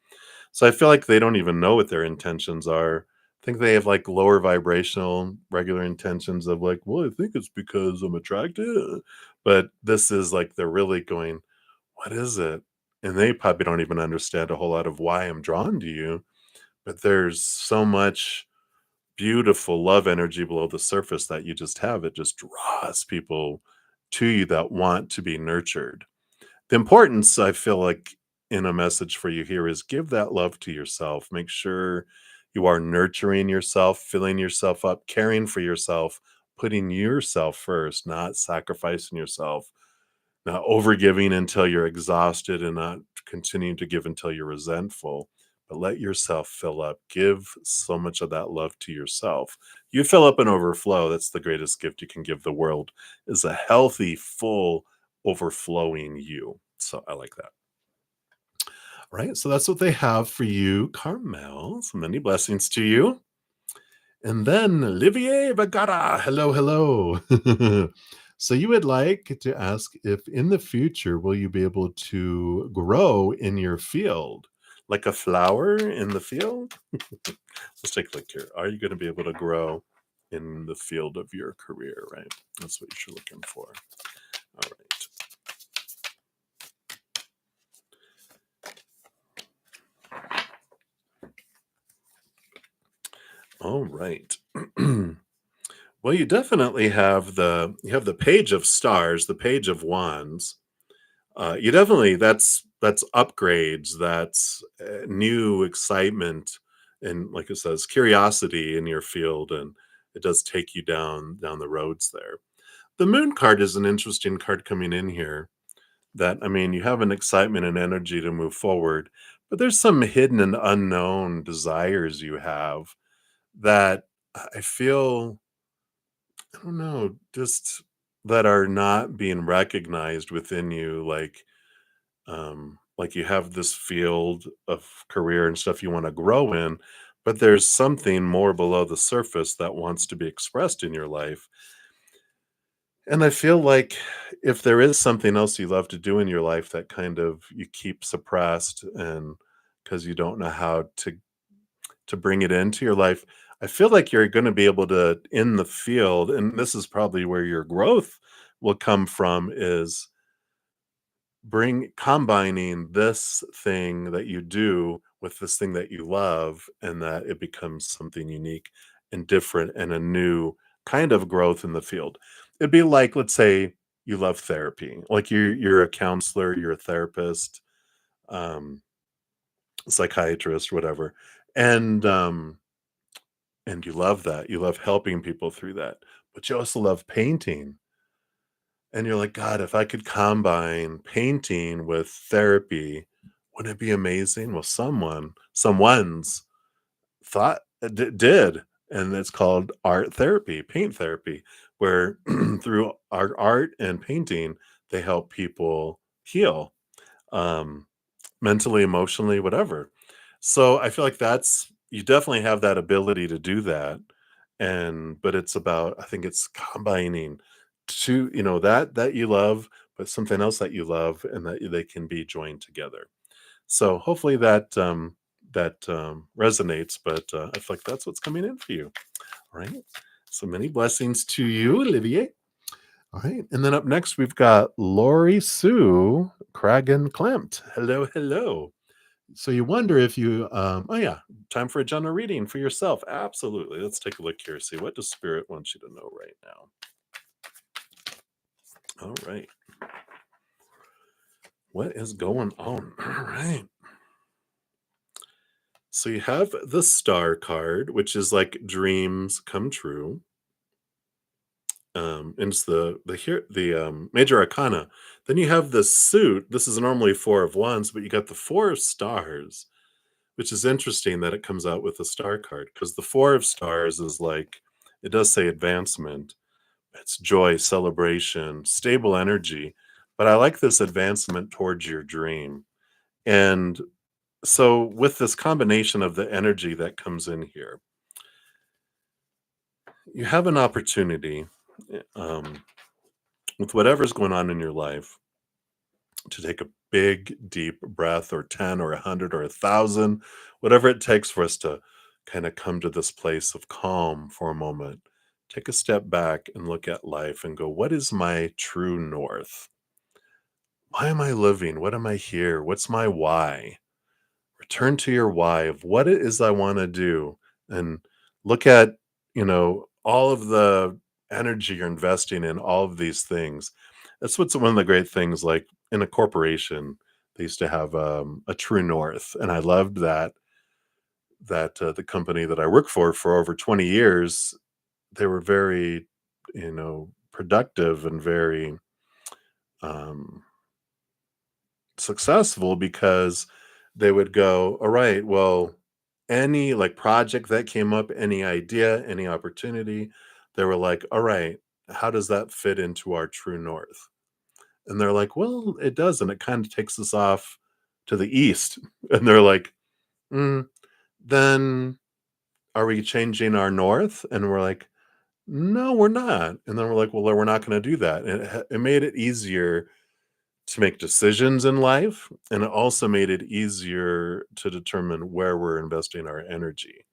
So I feel like they don't even know what their intentions are. I think they have, like, lower vibrational, regular intentions of, like, "Well, I think it's because I'm attracted," but this is, like, they're really going, "What is it?" And they probably don't even understand a whole lot of why I'm drawn to you, but there's so much beautiful love energy below the surface that you just have. It just draws people to you that want to be nurtured. The importance, I feel like, in a message for you here is give that love to yourself. Make sure you are nurturing yourself, filling yourself up, caring for yourself, putting yourself first, not sacrificing yourself, not overgiving until you're exhausted and not continuing to give until you're resentful, but let yourself fill up. Give so much of that love to yourself. You fill up and overflow. That's the greatest gift you can give the world is a healthy, full, overflowing you. So I like that. Right. So that's what they have for you, Carmel. So many blessings to you. And then Olivier Bagara, hello, hello. So you would like to ask if in the future will you be able to grow in your field like a flower in the field? Let's take a look here. Are you going to be able to grow in the field of your career, right? That's what you're looking for. All right. All right. Well, you definitely have the page of stars, the page of wands. You definitely that's upgrades, that's new excitement, and like it says, curiosity in your field, and it does take you down the roads there. The moon card is an interesting card coming in here. That I mean, you have an excitement and energy to move forward, but there's some hidden and unknown desires you have that I feel I don't know, just that are not being recognized within you, like you have this field of career and stuff you want to grow in, but there's something more below the surface that wants to be expressed in your life. And I feel like if there is something else you love to do in your life that kind of you keep suppressed and because you don't know how to bring it into your life, I feel like you're going to be able to in the field, and this is probably where your growth will come from is bring combining this thing that you do with this thing that you love and that it becomes something unique and different and a new kind of growth in the field. It'd be like, let's say you love therapy, like you're a counselor, you're a therapist, um, psychiatrist, whatever, and and you love that. You love helping people through that, but you also love painting. And you're like, God, if I could combine painting with therapy, wouldn't it be amazing? Well, someone's thought did, and it's called art therapy, paint therapy, where through art and painting, they help people heal, um, mentally, emotionally, whatever. So I feel like that's you definitely have that ability to do that, and but it's about I think it's combining two, that you love, but something else that you love, and that they can be joined together. So hopefully that resonates, but I feel like that's what's coming in for you. All right. So many blessings to you, Olivier. All right. And then up next, we've got Lori Sue Cragen Klimt. Hello, hello. So you wonder if you, oh yeah, time for a general reading for yourself. Absolutely. Let's take a look here. See what does Spirit want you to know right now. All right. What is going on? All right. So you have the Star card, which is like dreams come true. And it's the major arcana. Then you have the suit. This is normally 4 of Wands, but you got the 4 of Stars, which is interesting that it comes out with the Star card, because the 4 of Stars is like, it does say advancement. It's joy, celebration, stable energy. But I like this advancement towards your dream. And so with this combination of the energy that comes in here, you have an opportunity, um, with whatever's going on in your life, to take a big, deep breath, or 10 or 100 or 1,000, whatever it takes for us to kind of come to this place of calm for a moment. Take a step back and look at life and go, what is my true north? Why am I living? What am I here? What's my why? Return to your why of what it is I want to do, and look at, all of the energy you're investing in all of these things. That's what's one of the great things, like in a corporation, they used to have a true north, and I loved that the company that I work for over 20 years, they were very, productive and very um successful, because they would go, all right, well, any like project that came up, any idea, any opportunity, they were like, all right, how does that fit into our true north? And they're like, well, it doesn't. It kind of takes us off to the east. And they're like, mm, then are we changing our north? And we're like, no, we're not. And then we're like, well, we're not going to do that. And it made it easier to make decisions in life, and it also made it easier to determine where we're investing our energy.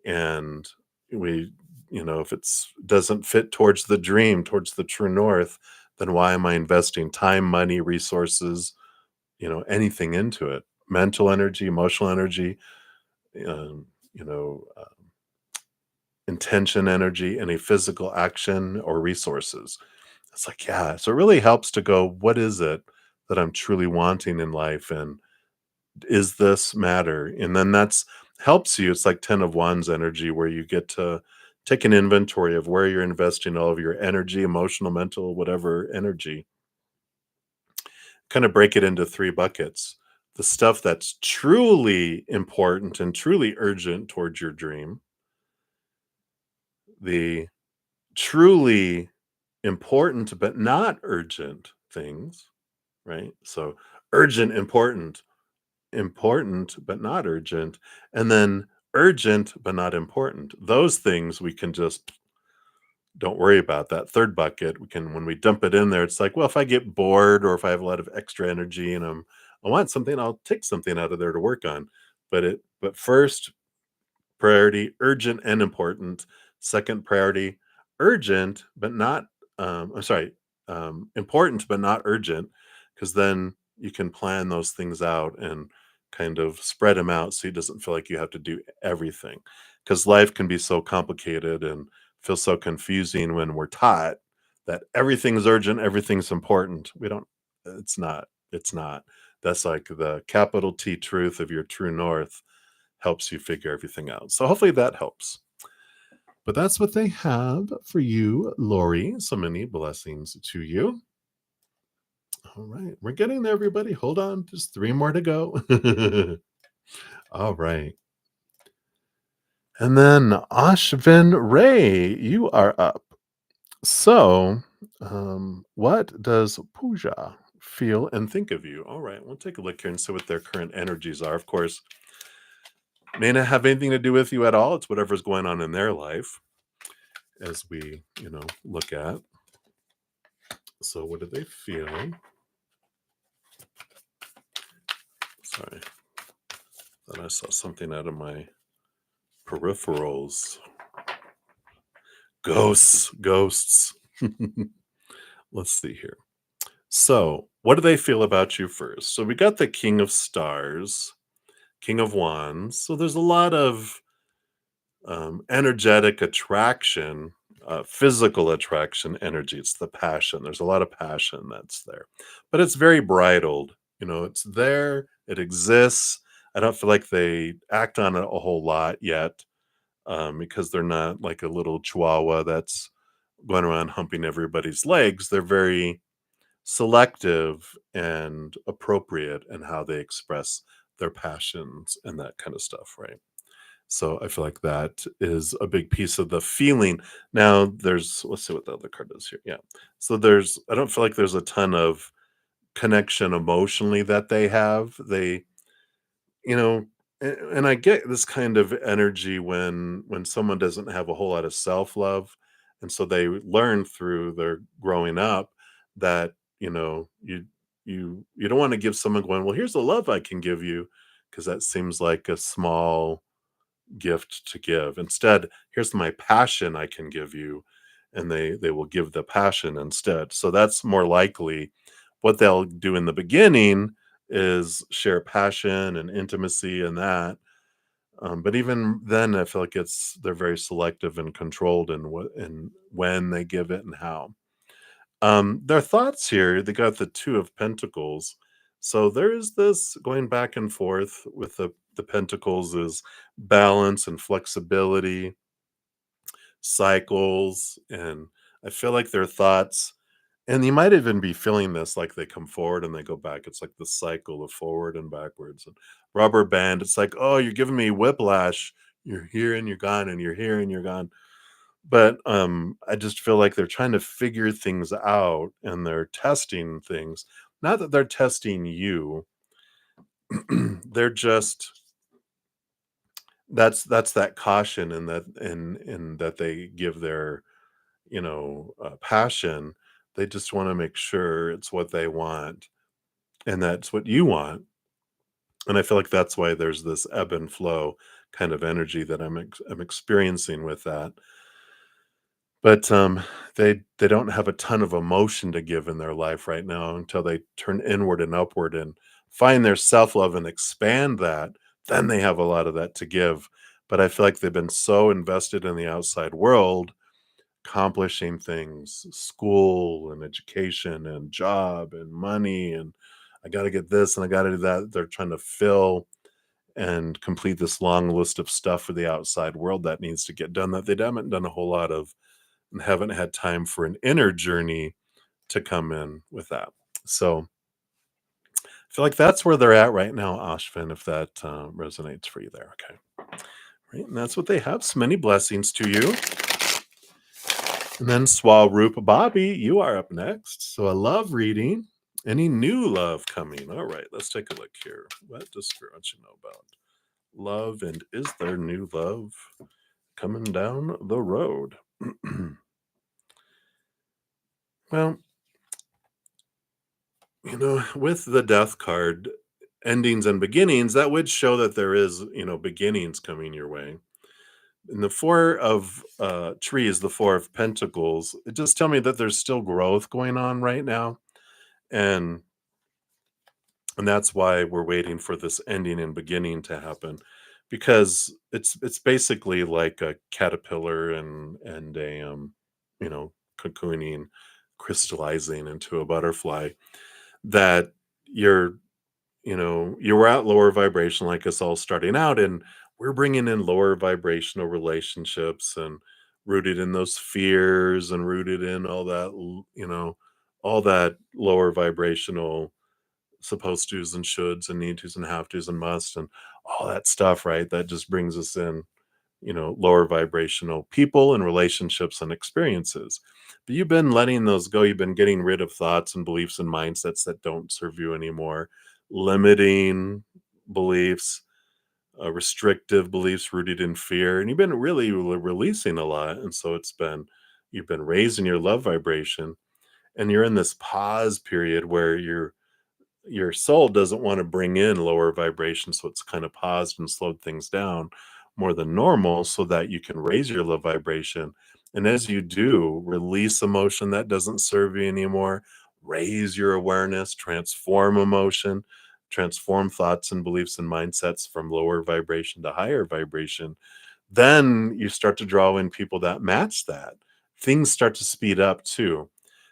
And we, if it's doesn't fit towards the dream, towards the true north, then why am I investing time, money, resources, anything into it? Mental energy, emotional energy, um, you know uh, intention energy, any physical action or resources. It's like, yeah, so it really helps to go, what is it that I'm truly wanting in life? And is this matter? And then that's helps you. It's like 10 of Wands energy, where you get to take an inventory of where you're investing all of your energy, emotional, mental, whatever energy, kind of break it into 3 buckets. The stuff that's truly important and truly urgent towards your dream, the truly important but not urgent things, right? So urgent, important, important but not urgent, and then urgent but not important. Those things we can just don't worry about. That 3rd bucket, we can, when we dump it in there, it's like, well, if I get bored or if I have a lot of extra energy and I want something, I'll take something out of there to work on. But first priority, urgent and important. Second priority, urgent, but not, I'm sorry, important, but not urgent, because then you can plan those things out and kind of spread them out so it doesn't feel like you have to do everything. Because life can be so complicated and feel so confusing when we're taught that everything's urgent, everything's important. We don't, it's not. That's like the capital T truth of your true north, helps you figure everything out. So hopefully that helps. But that's what they have for you, Lori. So many blessings to you. All right. We're getting there, everybody. Hold on. Just 3 more to go. All right. And then Ashvin Ray, you are up. So, what does Pooja feel and think of you? All right. We'll take a look here and see what their current energies are. Of course, may not have anything to do with you at all. It's whatever's going on in their life, as we, look at. So what do they feel? Sorry. Then I saw something out of my peripherals. Ghosts, ghosts. Let's see here. So, what do they feel about you first? So, we got the King of Stars, King of Wands. So, there's a lot of energetic attraction, physical attraction energy. It's the passion. There's a lot of passion that's there, but it's very bridled. It's there, it exists. I don't feel like they act on it a whole lot yet, because they're not like a little chihuahua that's going around humping everybody's legs. They're very selective and appropriate in how they express their passions and that kind of stuff, right? So I feel like that is a big piece of the feeling. Now let's see what the other card is here. Yeah. So I don't feel like there's a ton of connection emotionally that they have. You know, and I get this kind of energy when someone doesn't have a whole lot of self-love, and so they learn through their growing up that, you don't wanna give someone going, "Well, here's the love I can give you," because that seems like a small gift to give. Instead, here's my passion I can give you, and they will give the passion instead. So that's more likely what they'll do in the beginning is share passion and intimacy and that. But even then, I feel like they're very selective and controlled in what and when they give it and how. Their thoughts here, they got the Two of Pentacles. So there is this going back and forth with the Pentacles is balance and flexibility, cycles, and I feel like their thoughts, and you might even be feeling this like they come forward and they go back. It's like the cycle of forward and backwards. And rubber band, it's like, oh, you're giving me whiplash. You're here and you're gone, and you're here and you're gone. But, I just feel like they're trying to figure things out and they're testing things. Not that they're testing you, they're just that's that caution and that they give their, passion. They just wanna make sure it's what they want and that's what you want, and I feel like that's why there's this ebb and flow kind of energy that I'm experiencing with that. But, they don't have a ton of emotion to give in their life right now until they turn inward and upward and find their self-love and expand that, then they have a lot of that to give. But I feel like they've been so invested in the outside world, accomplishing things, school and education and job and money, and I gotta get this and I gotta do that. They're trying to fill and complete this long list of stuff for the outside world that needs to get done that they haven't done a whole lot of and haven't had time for an inner journey to come in with that. So I feel like that's where they're at right now, Ashvin, if that resonates for you there. Okay. Right. And that's what they have. So many blessings to you. And then Swaroop Bobby, you are up next. So a love reading. Any new love coming? All right, let's take a look here. What does Spirit want you to know about love, and is there new love coming down the road? Well, with the death card, endings and beginnings, that would show that there is, beginnings coming your way. And the four of trees, the four of pentacles, it just tell me that there's still growth going on right now. And and that's why we're waiting for this ending and beginning to happen. Because it's basically like a caterpillar and a cocooning, crystallizing into a butterfly that you're you were at lower vibration like us all starting out, and we're bringing in lower vibrational relationships and rooted in those fears and rooted in all that, all that lower vibrational supposed tos and shoulds and need tos and have tos and must and all that stuff, right? That just brings us in, lower vibrational people and relationships and experiences. But you've been letting those go. You've been getting rid of thoughts and beliefs and mindsets that don't serve you anymore, limiting beliefs, restrictive beliefs rooted in fear. And you've been really releasing a lot. And so you've been raising your love vibration, and you're in this pause period where your soul doesn't want to bring in lower vibration, so it's kind of paused and slowed things down more than normal so that you can raise your low vibration. And as you do, release emotion that doesn't serve you anymore, raise your awareness, transform emotion, transform thoughts and beliefs and mindsets from lower vibration to higher vibration. Then you start to draw in people that match that. Things start to speed up too.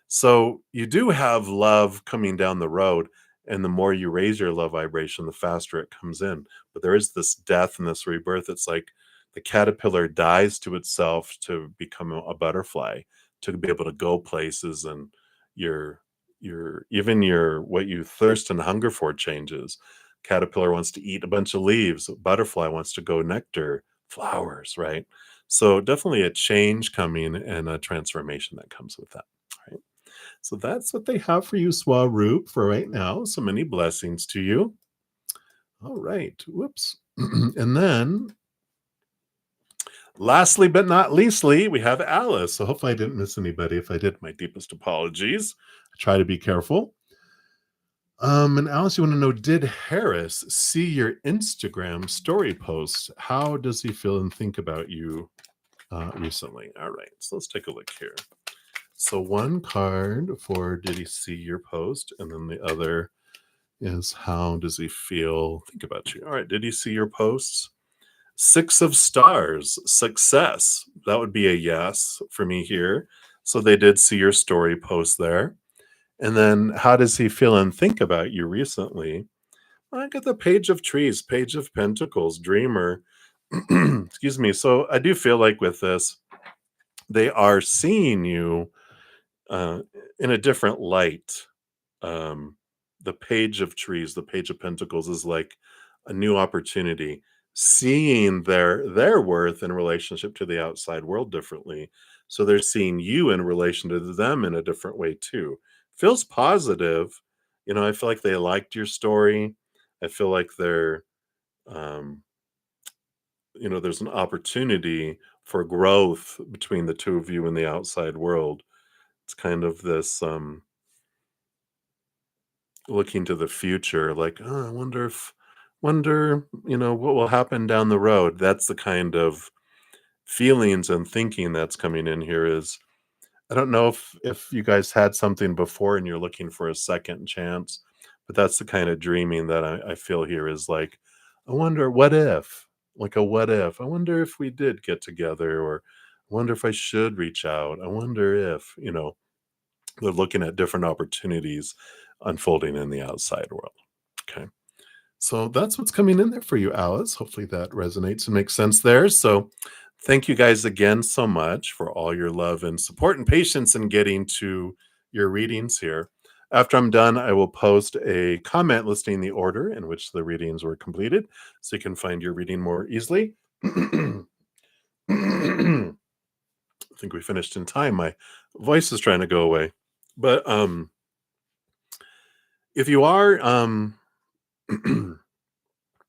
So you do have love coming down the road, and the more you raise your love vibration, the faster it comes in. But there is this death and this rebirth. It's like the caterpillar dies to itself to become a butterfly, to be able to go places, and your even your what you thirst and hunger for changes. Caterpillar wants to eat a bunch of leaves. Butterfly wants to go nectar, flowers, right? So definitely a change coming and a transformation that comes with that. Right. So that's what they have for you, Swaroop, for right now. So many blessings to you. All right. Whoops. And then lastly, but not leastly, we have Alice. So hopefully I didn't miss anybody. If I did, my deepest apologies. I try to be careful. And Alice, you want to know, did Harris see your Instagram story post? How does he feel and think about you recently? All right. So let's take a look here. So one card for did he see your post? And then the other is how does he feel, think about you. All right. Did he see your posts? 6 of stars, success. That would be a yes for me here. So they did see your story post there. And then how does he feel and think about you recently? I got the page of trees, page of pentacles, dreamer. Excuse me. So I do feel like with this, they are seeing you uh, in a different light. Um, the page of trees, the page of pentacles is like a new opportunity, seeing their worth in relationship to the outside world differently. So they're seeing you in relation to them in a different way too. Feels positive. I feel like they liked your story. I feel like um, there's an opportunity for growth between the two of you in the outside world. It's kind of this looking to the future, like, oh, I wonder what will happen down the road. That's the kind of feelings and thinking that's coming in here. Is I don't know if you guys had something before and you're looking for a second chance, but that's the kind of dreaming that I feel here is like, I wonder what if, like a what if. I wonder if we did get together, or I wonder if I should reach out. I wonder if, they're looking at different opportunities unfolding in the outside world. Okay. So that's what's coming in there for you, Alice. Hopefully that resonates and makes sense there. So thank you guys again so much for all your love and support and patience in getting to your readings here. After I'm done, I will post a comment listing the order in which the readings were completed so you can find your reading more easily. I think we finished in time. My voice is trying to go away. But if you are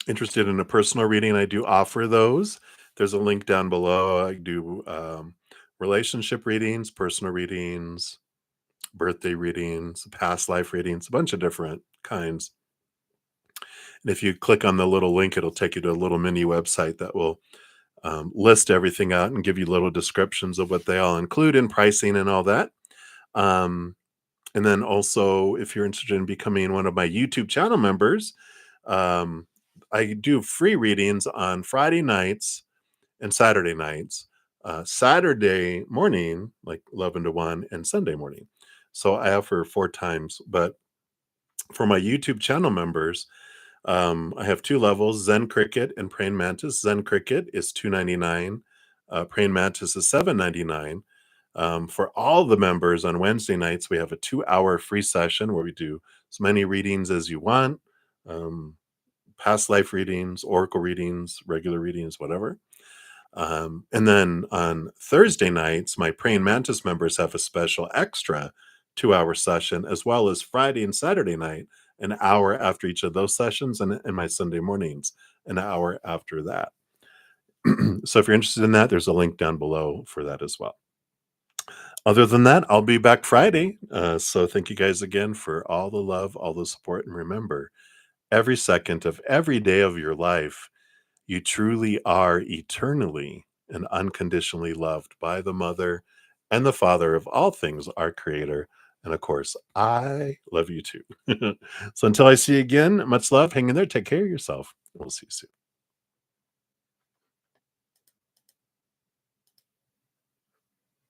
interested in a personal reading, I do offer those. There's a link down below. I do relationship readings, personal readings, birthday readings, past life readings, a bunch of different kinds. And if you click on the little link, it'll take you to a little mini website that will list everything out and give you little descriptions of what they all include in pricing and all that. And then also, if you're interested in becoming one of my YouTube channel members, I do free readings on Friday nights and Saturday nights. Saturday morning, like 11 to 1, and Sunday morning. So I offer 4 times. But for my YouTube channel members, I have 2 levels, Zen Cricket and Praying Mantis. Zen Cricket is $2.99. Praying Mantis is $7.99. For all the members on Wednesday nights, we have a 2-hour free session where we do as many readings as you want. Past life readings, oracle readings, regular readings, whatever. And then on Thursday nights, my Praying Mantis members have a special extra 2-hour session, as well as Friday and Saturday night, an hour after each of those sessions, and my Sunday mornings, an hour after that. So if you're interested in that, there's a link down below for that as well. Other than that, I'll be back Friday. So thank you guys again for all the love, all the support. And remember, every second of every day of your life, you truly are eternally and unconditionally loved by the mother and the father of all things, our creator. And of course, I love you too. So until I see you again, much love. Hang in there. Take care of yourself. We'll see you soon.